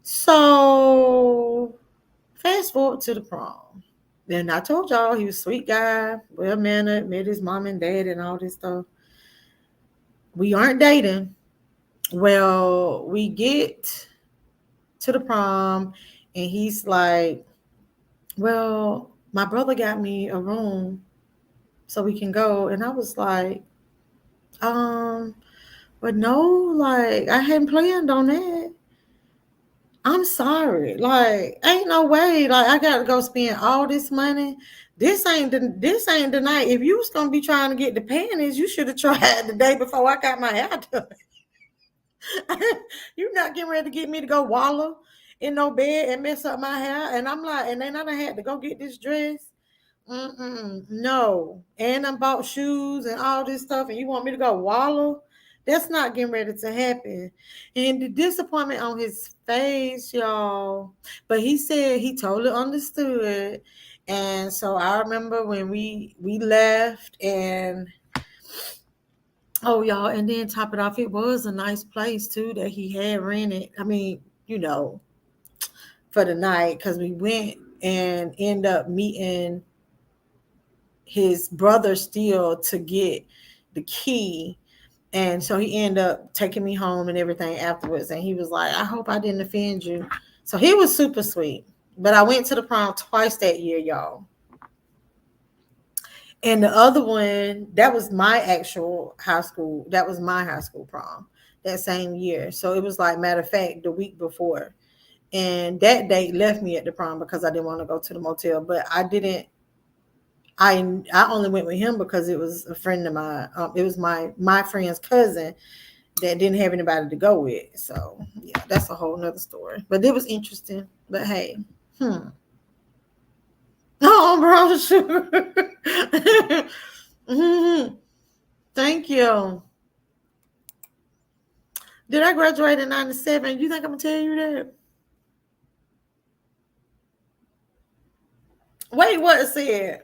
So fast forward to the prom. Then I told y'all he was a sweet guy, well mannered, met his mom and dad and all this stuff. We aren't dating. Well, we get to the prom and he's like, "Well, my brother got me a room so we can go." And I was like, um, but no, like I hadn't planned on that. I'm sorry. Like, ain't no way. Like, I gotta go spend all this money. This ain't the night. If you was gonna be trying to get the panties, you should have tried the day before I got my hair done. You're not getting ready to get me to go wallow in no bed and mess up my hair. And I'm like, and then I done had to go get this dress. No. And I bought shoes and all this stuff, and you want me to go wallow? That's not getting ready to happen. And the disappointment on his face, y'all. But he said he totally understood. And so I remember when we left, and oh y'all, and then top it off, it was a nice place too that he had rented. I mean, for the night, because we went and end up meeting his brother still to get the key. And so he ended up taking me home and everything afterwards. And he was like, "I hope I didn't offend you." So he was super sweet. But I went to the prom twice that year, y'all. And the other one, that was my actual high school. That was my high school prom that same year. So it was like, matter of fact, the week before. And that date left me at the prom because I didn't want to go to the motel. But I didn't I only went with him because it was a friend of mine. It was my friend's cousin that didn't have anybody to go with. So yeah, that's a whole nother story. But it was interesting. But hey, oh, brown sugar. Mhm. Thank you. Did I graduate in '97? You think I'm gonna tell you that? Wait, what it said?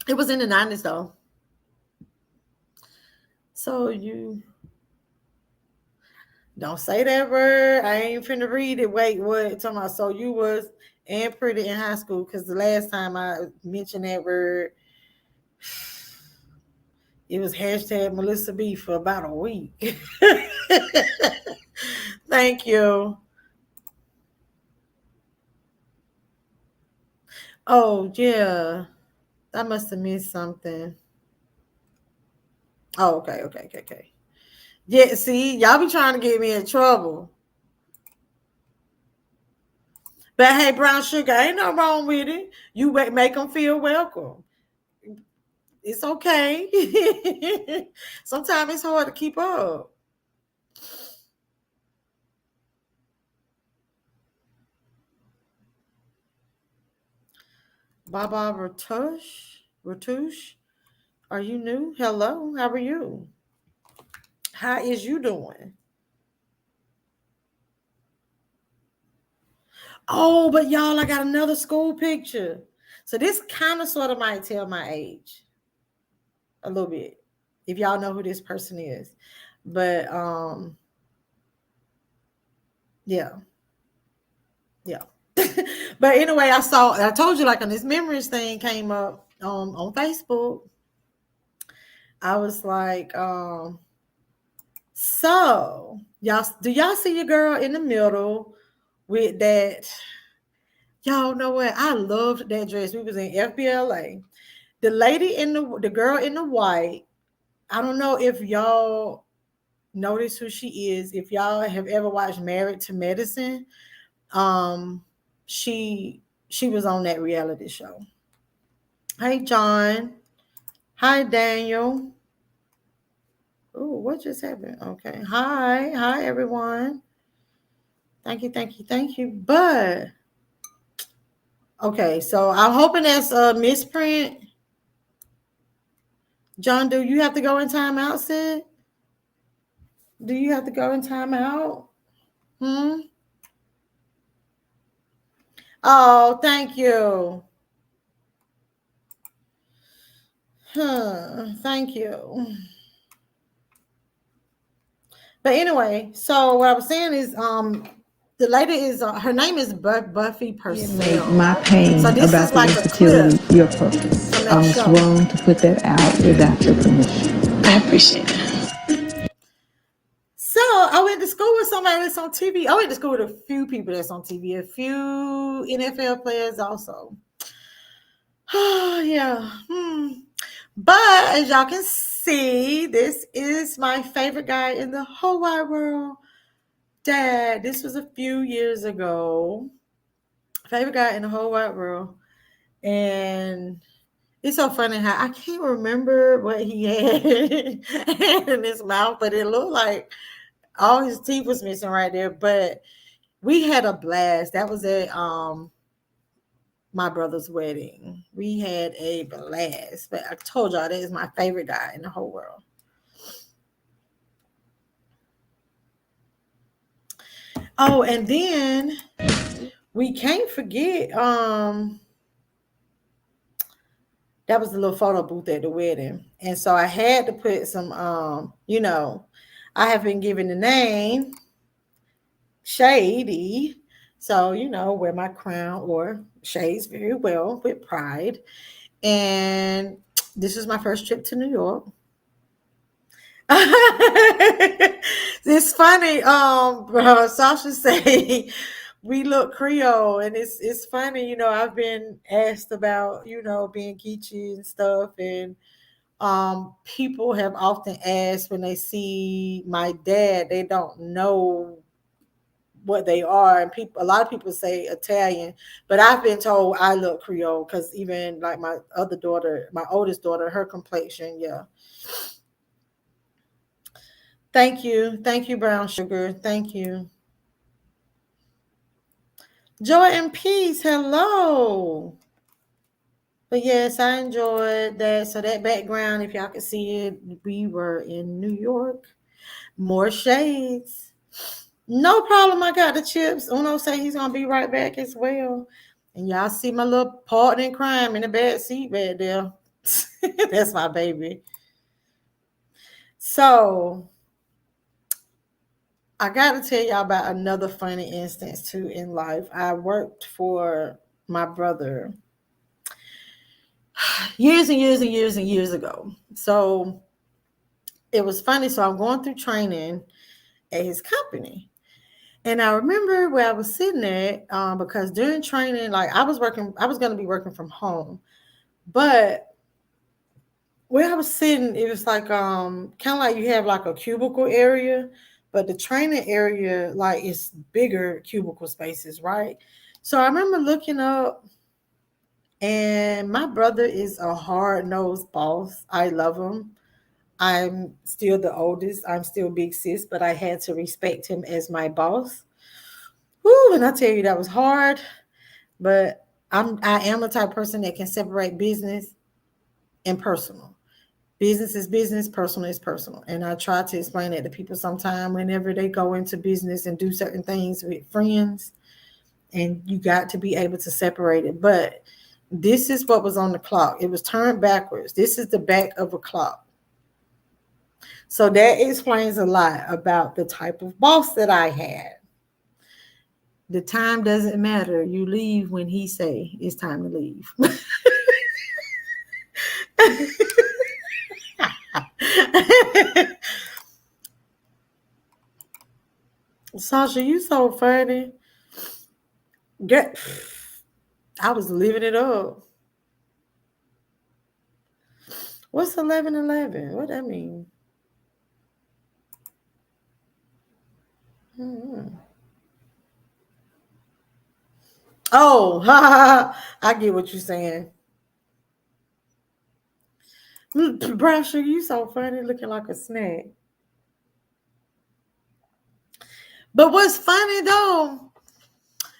It was in the '90s though. So you don't say that word. I ain't finna read it. Wait, what? Talking about, so you was and pretty in high school, because the last time I mentioned that word, it was hashtag MeLissaB for about a week. Thank you. Oh yeah, I must have missed something. Oh, okay, okay, okay, okay. Yeah, see, y'all be trying to get me in trouble. But hey, brown sugar, ain't no wrong with it. You make them feel welcome. It's okay. Sometimes it's hard to keep up. Baba Ratush, are you new? Hello, how are you? How is you doing? Oh, but y'all, I got another school picture. So this kind of sort of might tell my age a little bit, if y'all know who this person is. But yeah, yeah. But anyway, I told you like on this memories thing came up on Facebook. I was like, so y'all do y'all see your girl in the middle with that? Y'all know what? I loved that dress. We was in FBLA. The lady in the girl in the white. I don't know if y'all notice who she is. If y'all have ever watched Married to Medicine, um, she she was on that reality show. Hey John. Hi Daniel. Oh, what just happened? Okay. Hi everyone. Thank you. But okay, so I'm hoping that's a misprint. John, do you have to go in timeout, Sid? Do you have to go in timeout? Hmm. Oh, thank you. Huh, thank you. But anyway, so what I was saying is, the lady is her name is Buffy Make Purcell. my pain So this about is the like a clip infertility your purpose. from I that was show. wrong to put that out without your permission. I appreciate it. So I went to school with somebody that's on TV. I went to school with a few people that's on TV, a few NFL players also. Oh yeah. But as y'all can see, this is my favorite guy in the whole wide world. Dad, this was a few years ago. Favorite guy in the whole wide world. And it's so funny how I can't remember what he had in his mouth, but it looked like all his teeth was missing right there. But we had a blast. That was at my brother's wedding. We had a blast. But I told y'all that is my favorite guy in the whole world. Oh, and then we can't forget that was the little photo booth at the wedding. And so I had to put some I have been given the name Shady. So, wear my crown or shades very well with pride. And this is my first trip to New York. It's funny. Sasha say we look Creole, and it's funny. I've been asked about being Geechee and stuff, and people have often asked when they see my dad, they don't know what they are, and a lot of people say Italian, but I've been told I look Creole because even like my other daughter, my oldest daughter, her complexion, yeah. Thank you, brown sugar. Thank you, joy and peace. Hello. But yes, I enjoyed that. So that background, if y'all can see it, we were in New York. More shades. No problem. I got the chips. Uno say he's gonna be right back as well. And y'all see my little partner in crime in the back seat back there. That's my baby. So I got to tell y'all about another funny instance too in life. I worked for my brother years and years and years and years ago. So it was funny. So I'm going through training at his company. And I remember where I was sitting at because during training, like I was going to be working from home. But where I was sitting, it was like kind of like you have like a cubicle area, but the training area like is bigger cubicle spaces, right? So I remember looking up, and my brother is a hard-nosed boss. I love him. I'm still the oldest. I'm still big sis, but I had to respect him as my boss. Woo, and I tell you that was hard, but I am the type of person that can separate business and personal. Business is business, personal is personal. And I try to explain that to people sometime whenever they go into business and do certain things with friends. and you got to be able to separate it. But this is what was on the clock. It was turned backwards. This is the back of a clock. So that explains a lot about the type of boss that I had. The time doesn't matter. You leave when he say it's time to leave. Sasha, you so funny. Get, I was living it up. What's 11:11? What that mean? Hmm. Oh, ha, ha, ha. I get what you're saying. Brown sugar, you so funny, looking like a snack. But what's funny though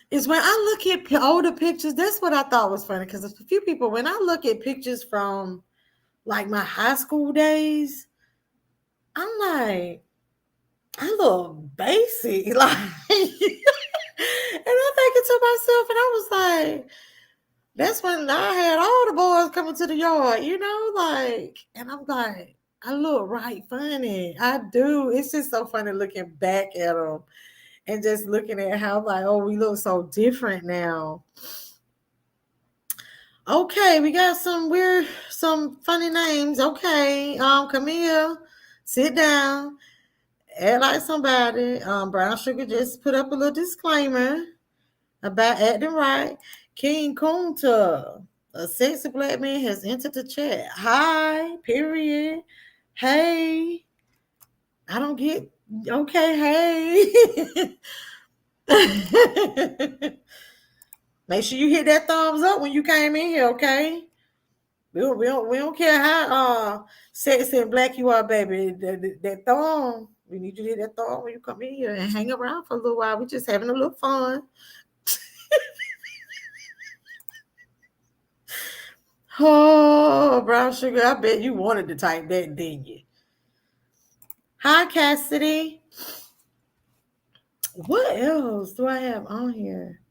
is when I look at older pictures. That's what I thought was funny because a few people, when I look at pictures from like my high school days, I'm like, I look basic, like, and I'm thinking to myself, and I was like, that's when I had all the boys coming to the yard, like, and I'm like, I look right funny. I do. It's just so funny looking back at them and just looking at how, like, oh, we look so different now. Okay, we got some funny names. Okay, Camille, sit down, act like somebody. Brown Sugar just put up a little disclaimer about acting right. King Kunta, a sexy black man, has entered the chat. Hi, period. Hey, I don't get. Okay, hey. Make sure you hit that thumbs up when you came in here, okay? We don't care how sexy and black you are, baby. That thumb, we need you to hit that thumb when you come in here and hang around for a little while. We're just having a little fun. Oh, brown sugar, I bet you wanted to type that, didn't you? Hi, Cassidy. What else do I have on here?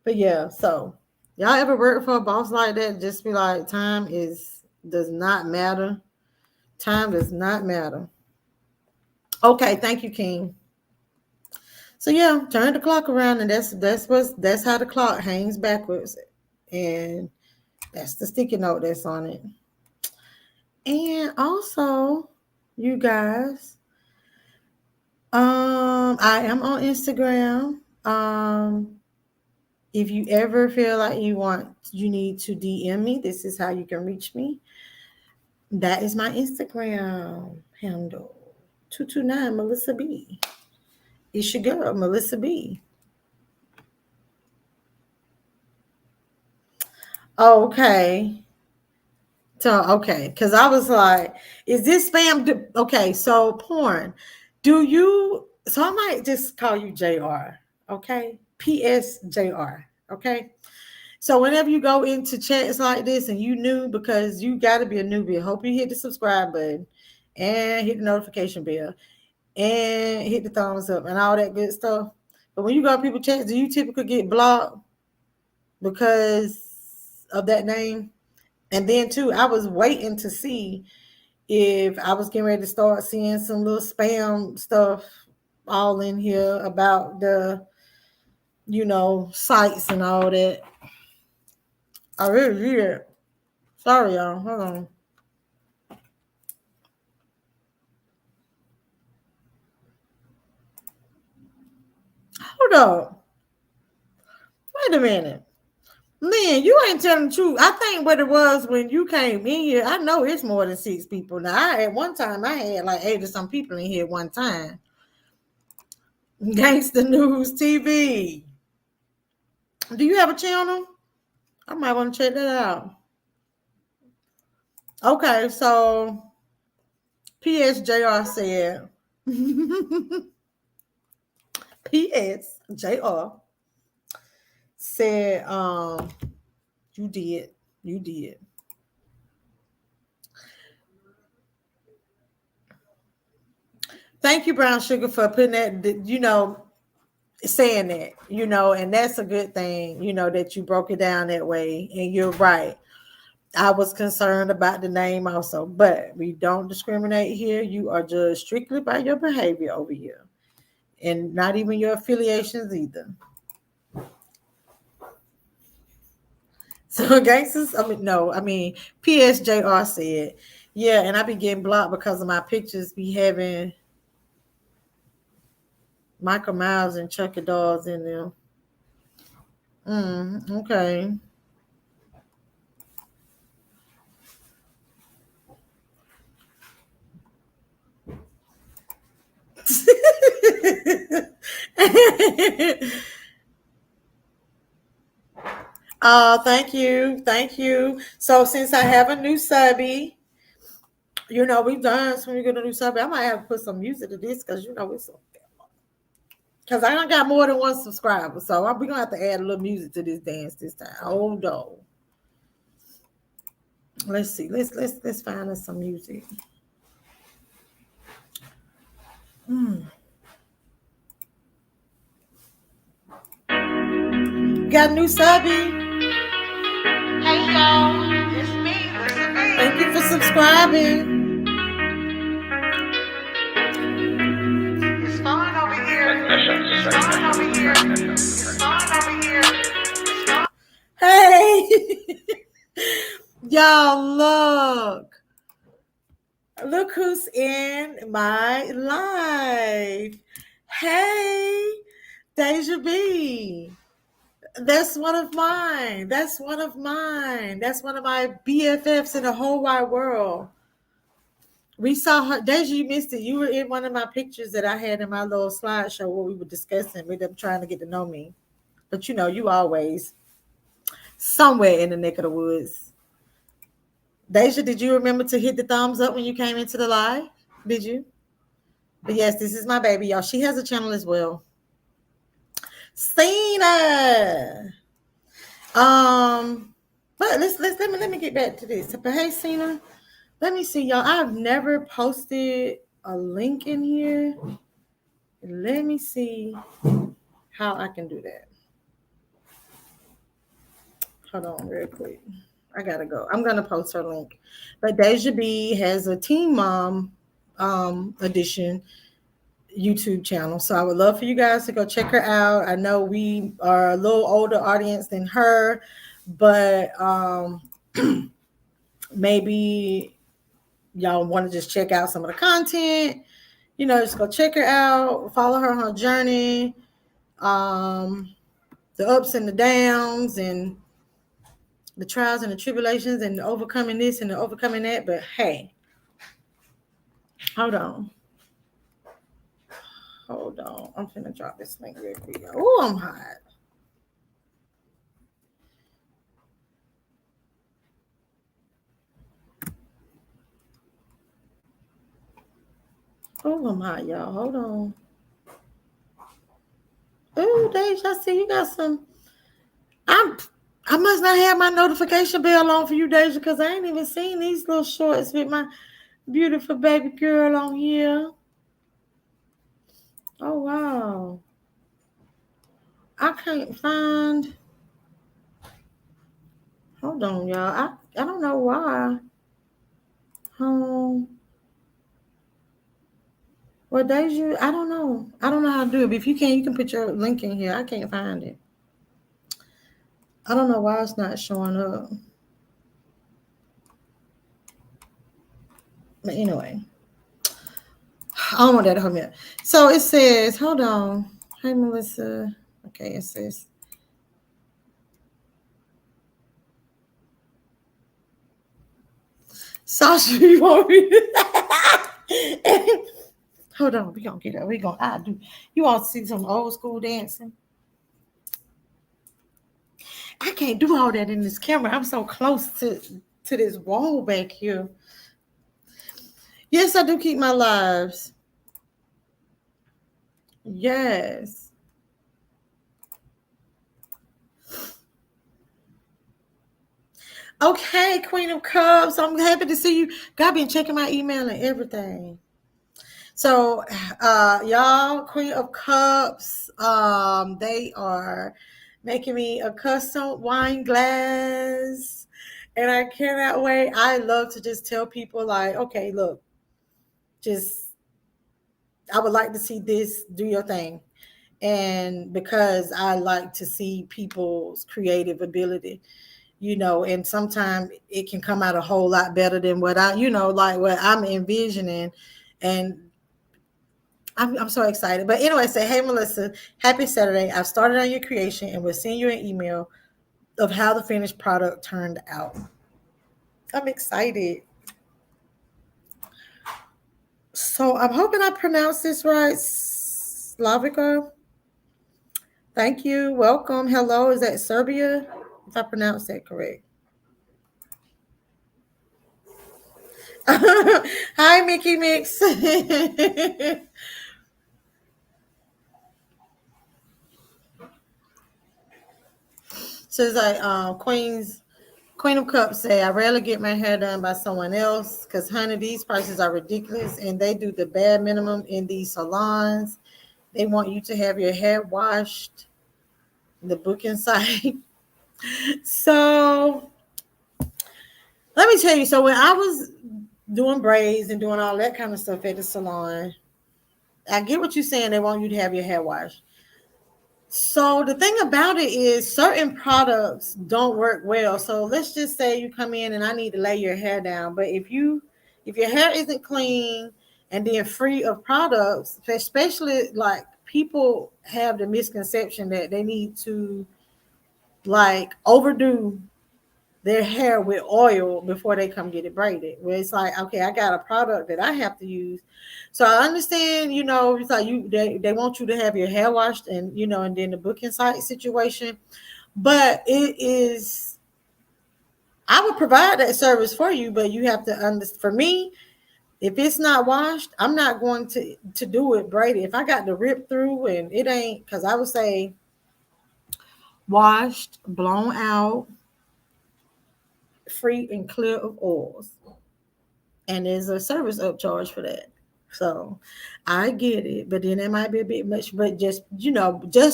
But yeah, so y'all ever work for a boss like that? Just be like, time does not matter. Time does not matter. Okay, thank you, King. So yeah, turn the clock around, and that's how the clock hangs backwards, and that's the sticky note that's on it. And also, you guys, I am on Instagram. If you ever feel like you need to DM me, this is how you can reach me. That is my Instagram handle, 229 Melissa B. It's your girl, Melissa B. Okay. So okay, because I was like, is this spam? Okay, so porn. Do you? So I might just call you Jr. Okay, PSJR. Okay. So whenever you go into chats like this and you new, because you got to be a newbie, I hope you hit the subscribe button and hit the notification bell and hit the thumbs up and all that good stuff. But when you go to people chats, do you typically get blocked because of that name? And then too, I was waiting to see if I was getting ready to start seeing some little spam stuff all in here about the, sites and all that. I really did. Sorry, y'all. Hold on. Hold up. Wait a minute. Man, you ain't telling the truth. I think what it was when you came in here, I know it's more than 6 people. Now, at one time, I had like 8 or some people in here one time. Gangsta News TV. Do you have a channel? I might want to check that out. Okay, so PSJR said, PSJR said, you did. You did. Thank you, Brown Sugar, for putting that, saying that, and that's a good thing, that you broke it down that way. And you're right. I was concerned about the name also, but we don't discriminate here. You are judged strictly by your behavior over here, and not even your affiliations either. So gangsters, I mean, no, I mean PSJR said, yeah, and I be getting blocked because of my pictures be having Michael Myers and Chucky dolls in them. Okay. Thank you. Thank you. So since I have a new subby, we've done when we get a new subby, I might have to put some music to this because it's so, because I don't got more than one subscriber. So we're gonna have to add a little music to this dance this time. Hold on. Let's see. Let's find us some music. Got a new subby. Hey y'all, it's me, Thank you MeLissaB. for subscribing. It's fun over here. It's fun over here. It's fun over here. It's fun. Hey, y'all, look who's in my life. Hey, Deja B. That's one of mine. That's one of mine. That's one of my BFFs in the whole wide world. We saw her. Deja, you missed it. You were in one of my pictures that I had in my little slideshow where we were discussing with them trying to get to know me. But you always somewhere in the neck of the woods. Deja, did you remember to hit the thumbs up when you came into the live? Did you? But yes, this is my baby, y'all. She has a channel as well. Cena. But let me get back to this. But hey, Cena, let me see, y'all. I've never posted a link in here. Let me see how I can do that. Hold on, real quick. I gotta go. I'm gonna post her link. But Deja B has a Teen Mom edition YouTube channel. So I would love for you guys to go check her out. I know we are a little older audience than her, but maybe y'all want to just check out some of the content. Just go check her out, follow her on her journey, the ups and the downs, and the trials and the tribulations, and overcoming this and the overcoming that. But hey, hold on. Hold on. I'm finna drop this link real quick. Oh, I'm hot. Oh, I'm hot, y'all. Hold on. Oh, Dave, I see you got some. I'm. I must not have my notification bell on for you, Deja, because I ain't even seen these little shorts with my beautiful baby girl on here. Oh wow. I can't find. Hold on, y'all. I don't know why. Um. Well, Deja, I don't know. I don't know how to do it. But if you can, you can put your link in here. I can't find it. I don't know why it's not showing up. But anyway, I don't want that to hold me up. So it says, hold on. Hey, Melissa. Okay, it says. Sasha, you want me to... Hold on, we gonna get up. We gonna I do. You want to see some old school dancing? I can't do all that in this camera. I'm so close to this wall back here. Yes, I do keep my lives. Yes. Okay, Queen of Cups. I'm happy to see you. God been checking my email and everything. So, y'all, Queen of Cups, they are making me a custom wine glass, and I cannot wait. I love to just tell people, like, okay, look, just I would like to see this. Do your thing, and because I like to see people's creative ability, and sometimes it can come out a whole lot better than what like what I'm envisioning, and I'm so excited. But anyway, say, hey, Melissa, happy Saturday. I've started on your creation and we'll send you an email of how the finished product turned out. I'm excited. So I'm hoping I pronounced this right. Slavica. Thank you. Welcome. Hello. Is that Serbia? If I pronounced that correct. Hi, Mickey Mix. So it's like Queen of Cups say, I rarely get my hair done by someone else because, honey, these prices are ridiculous and they do the bare minimum in these salons. They want you to have your hair washed, the booking site. So let me tell you. So when I was doing braids and doing all that kind of stuff at the salon, I get what you're saying. They want you to have your hair washed. So the thing about it is certain products don't work well. So let's just say you come in and I need to lay your hair down. But if your hair isn't clean and then free of products, especially like people have the misconception that they need to like overdo their hair with oil before they come get it braided. Where it's like, okay, I got a product that I have to use. So I understand, it's like they want you to have your hair washed and and then the booking site situation. But it is I would provide that service for you, but you have to understand for me, if it's not washed, I'm not going to do it braided. If I got to rip through and it ain't, because I would say washed, blown out, free and clear of oils. And there's a service upcharge for that. So I get it, but then it might be a bit much. But just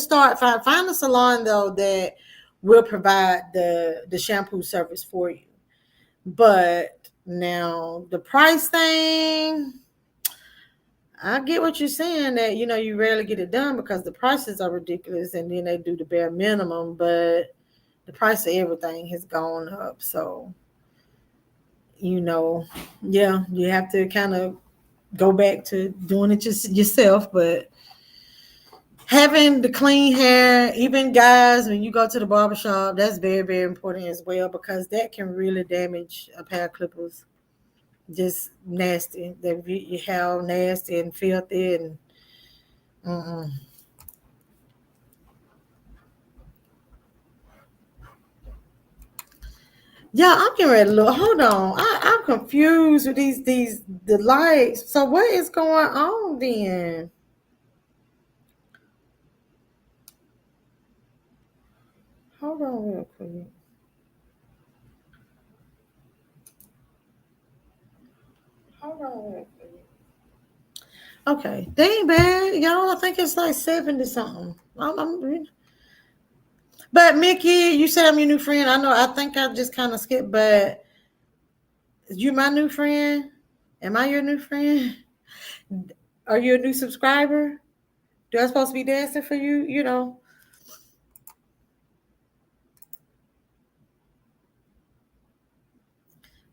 start find a salon though that will provide the shampoo service for you. But now the price thing, I get what you're saying that you rarely get it done because the prices are ridiculous, and then they do the bare minimum. But the price of everything has gone up, so you know, yeah, you have to kind of go back to doing it yourself. But having the clean hair, even guys, when you go to the barbershop, that's very, very important as well because that can really damage a pair of clippers. Just nasty. Your hair nasty and filthy and mm-mm. Yeah, I'm getting ready to look. Hold on, I'm confused with these the lights. So what is going on then? Hold on real quick. Hold on real quick. Okay, they ain't bad, y'all. I think it's like 70 something. But Mickey, you said I'm your new friend. I know. I think I just kind of skipped, but you my new friend. Am I your new friend? Are you a new subscriber? Do I supposed to be dancing for you?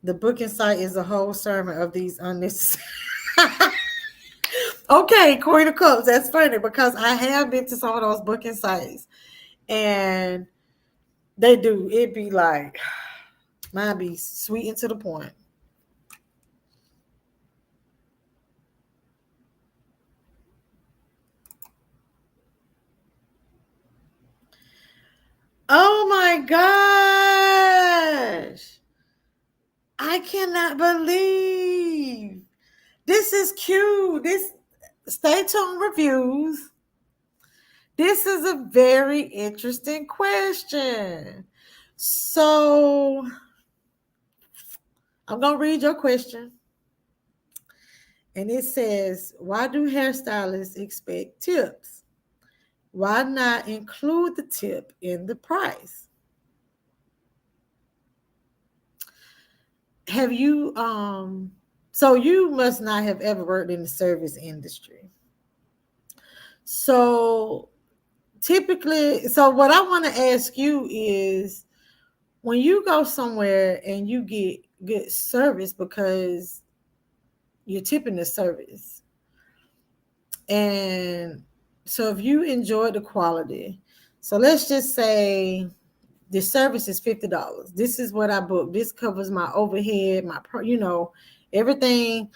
The booking site is a whole sermon of these unnecessary. Okay, Queen of Cups. That's funny because I have been to some of those booking sites, and they do. It be like mine be sweet and to the point. Oh my gosh! I cannot believe this is cute. This stay tuned reviews. This is a very interesting question. So I'm gonna read your question, And it says, why do hairstylists expect tips? Why not include the tip in the price? Have you so you must not have ever worked in the service industry. So typically, so what I want to ask you is, when you go somewhere and you get good service because you're tipping the service, and so if you enjoy the quality, so let's just say the service is $50. This is what I booked. This covers my overhead, everything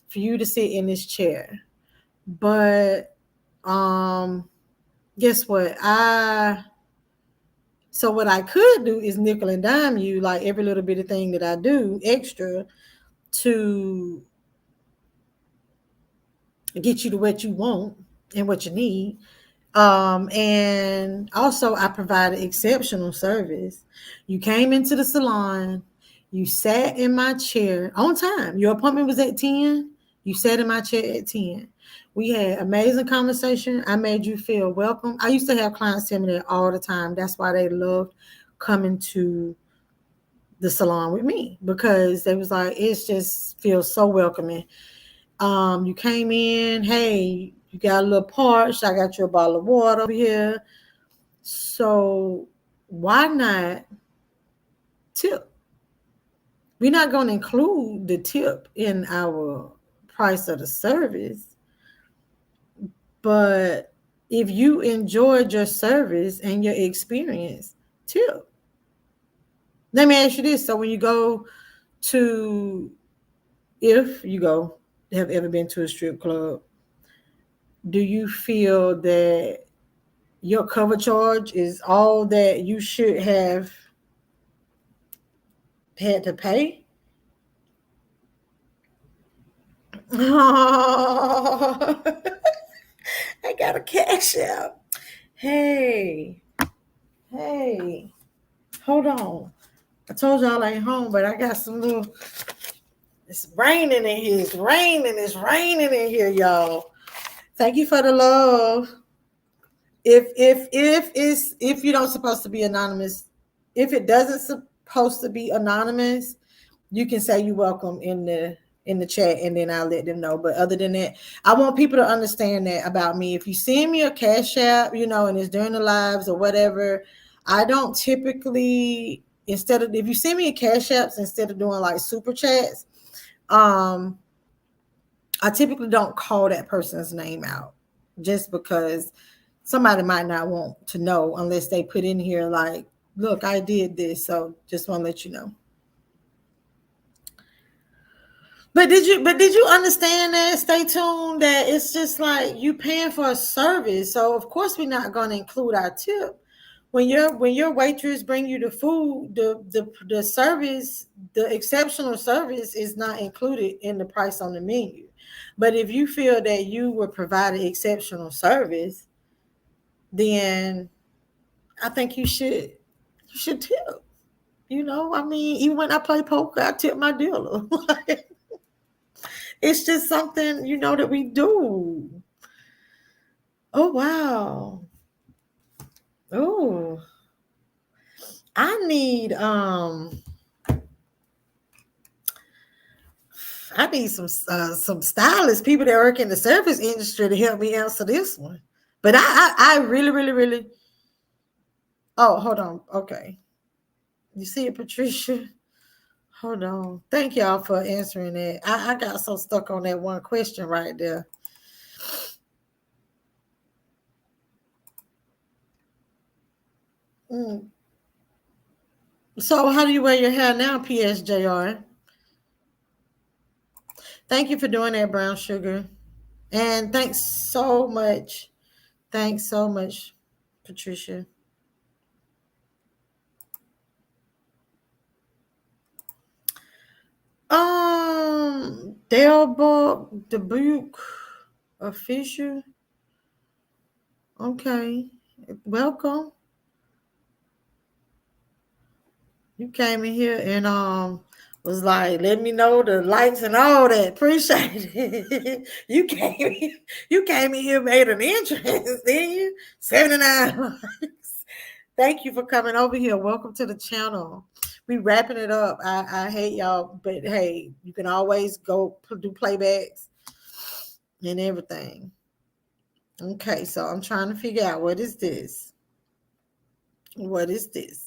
for you to sit in this chair. But guess what? So what I could do is nickel and dime you, like every little bit of thing that I do extra to get you to what you want and what you need. And also I provided exceptional service. You came into the salon, you sat in my chair on time. Your appointment was at 10. You sat in my chair at 10. We had amazing conversation. I made you feel welcome. I used to have clients tell me that all the time. That's why they loved coming to the salon with me, because they was like, it's just feels so welcoming. You came in, hey, you got a little parched. I got you a bottle of water over here. So why not tip? We're not going to include the tip in our price of the service, but if you enjoyed your service and your experience, tip. Let me ask you this. So when you go to, if you go, have ever been to a strip club, do you feel that your cover charge is all that you should have had to pay? Oh, I got a cash out. Hey, hey, hold on. I told y'all I ain't home, but I got some little. It's raining in here. It's raining. It's raining in here, y'all. Thank you for the love. If you don't supposed to be anonymous, if it doesn't supposed to be anonymous, you can say you welcome in the chat, and then I'll let them know. But other than that, I want people to understand that about me. If you send me a cash app, and it's during the lives or whatever, I don't typically, instead of, if you send me a cash apps instead of doing like super chats, um, I typically don't call that person's name out, just because somebody might not want to know unless they put in here like, look, I did this. So just want to let you know. But did you understand that? Stay tuned. That it's just like you paying for a service, so of course we're not going to include our tip. When your waitress bring you the food, the service, the exceptional service is not included in the price on the menu. But if you feel that you were provided exceptional service, then I think you should tip. I mean, even when I play poker, I tip my dealer. It's just something that we do. Oh wow. Oh, I need I need some stylists, people that work in the service industry to help me answer this one. But I really, really, really. Oh, hold on. Okay, you see it, Patricia? Hold on. Thank y'all for answering that. I got so stuck on that one question right there. Mm. So how do you wear your hair now, PSJR? Thank you for doing that, Brown Sugar. And thanks so much. Thanks so much, Patricia. Delbo Dubuque official. Okay. Welcome. You came in here and Was like, let me know the likes and all that. Appreciate it. You came in here, made an entrance, didn't you? 79 likes. Thank you for coming over here. Welcome to the channel. We wrapping it up. I hate y'all, but hey, you can always go do playbacks and everything. Okay, so I'm trying to figure out what is this? What is this?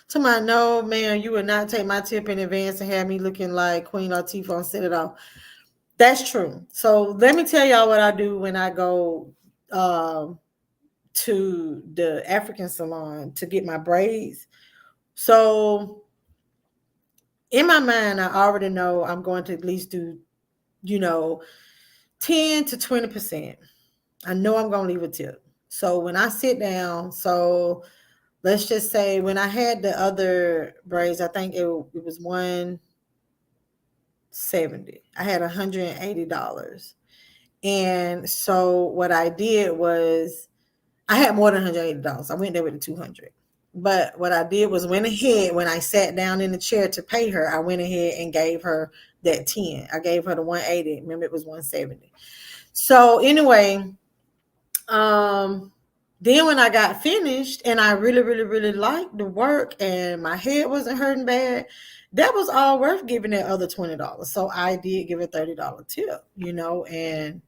To my no, man, you would not take my tip in advance and have me looking like Queen Latifah on Set It Off. That's true. So let me tell y'all what I do when I go to the African salon to get my braids. So in my mind, I already know I'm going to at least do, you know, 10 to 20%. I know I'm going to leave a tip. So when I sit down, so let's just say when I had the other braids, I think it was 170. I had $180. And so what I did was I had more than $180. I went there with the 200. But what I did was went ahead when I sat down in the chair to pay her, I went ahead and gave her that 10. I gave her the 180. Remember, it was 170. So anyway, then when I got finished and I really, really, really liked the work and my head wasn't hurting bad, that was all worth giving that other $20. So I did give a $30 tip, and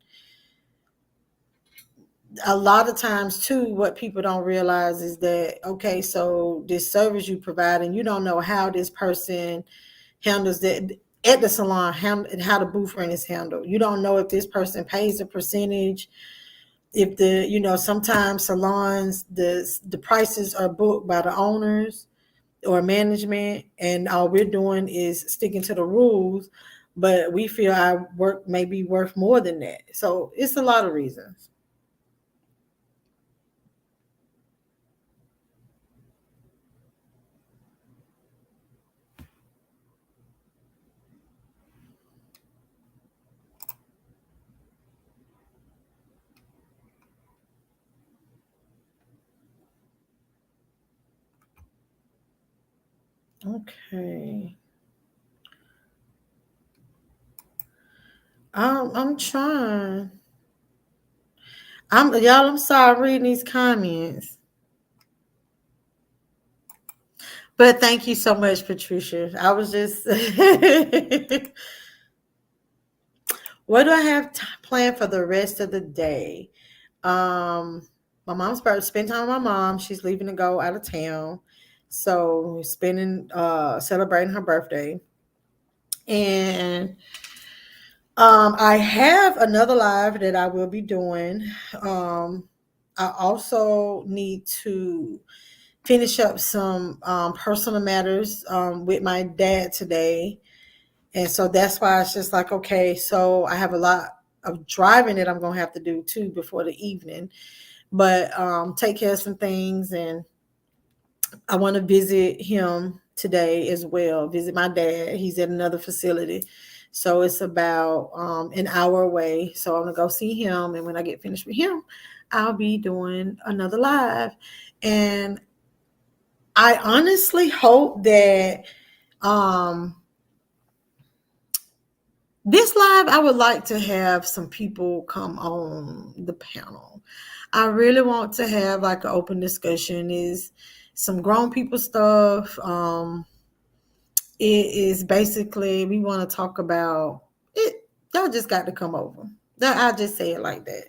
a lot of times too, what people don't realize is that, okay, so this service you provide and you don't know how this person handles that at the salon, how the booth rent is handled. You don't know if this person pays a percentage, if sometimes salons, the prices are booked by the owners or management, and all we're doing is sticking to the rules, but we feel our work may be worth more than that. So it's a lot of reasons. Okay. I'm trying. I'm sorry reading these comments. But thank you so much, Patricia. I was just what do I have planned for the rest of the day? My mom's birthday, spend time with my mom. She's leaving to go out of town. So we're spending celebrating her birthday. And I have another live that I will be doing. I also need to finish up some personal matters with my dad today. And so that's why it's just like, okay, so I have a lot of driving that I'm going to have to do too before the evening. But take care of some things. And I want to visit him today as well, visit my dad. He's at another facility. So it's about an hour away. So I'm going to go see him. And when I get finished with him, I'll be doing another live. And I honestly hope that this live, I would like to have some people come on the panel. I really want to have like an open discussion. Is some grown people stuff. It is basically we want to talk about it. Y'all just got to come over. I just say it like that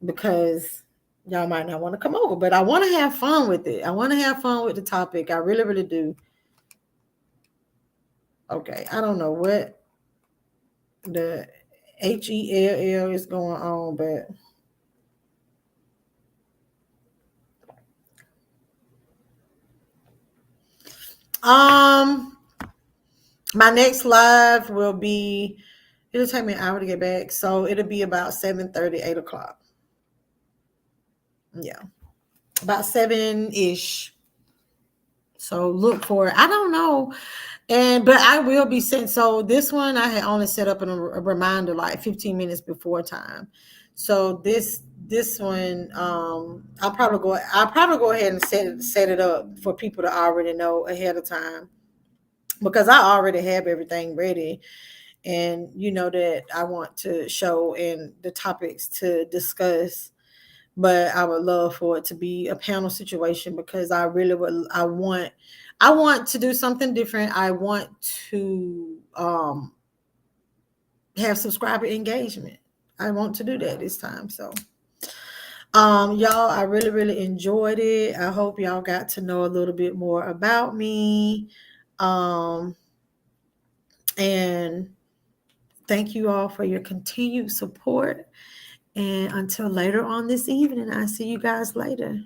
because y'all might not want to come over, but I want to have fun with it. I want to have fun with the topic. I really, really do. Okay, I don't know what the HELL is going on, but my next live will be, it'll take me an hour to get back, so it'll be about 7:30, 8 o'clock. Yeah, about 7-ish. So look for it. I don't know. But I will be sent. So this one I had only set up a reminder like 15 minutes before time. So this one, I'll probably go ahead and set it up for people to already know ahead of time, because I already have everything ready, and you know that I want to show and the topics to discuss. But I would love for it to be a panel situation, because I really would. I want to do something different. I want to have subscriber engagement. I want to do that this time. So y'all, I really, really enjoyed it. I hope y'all got to know a little bit more about me. Um, and thank you all for your continued support. And until later on this evening, I see you guys later.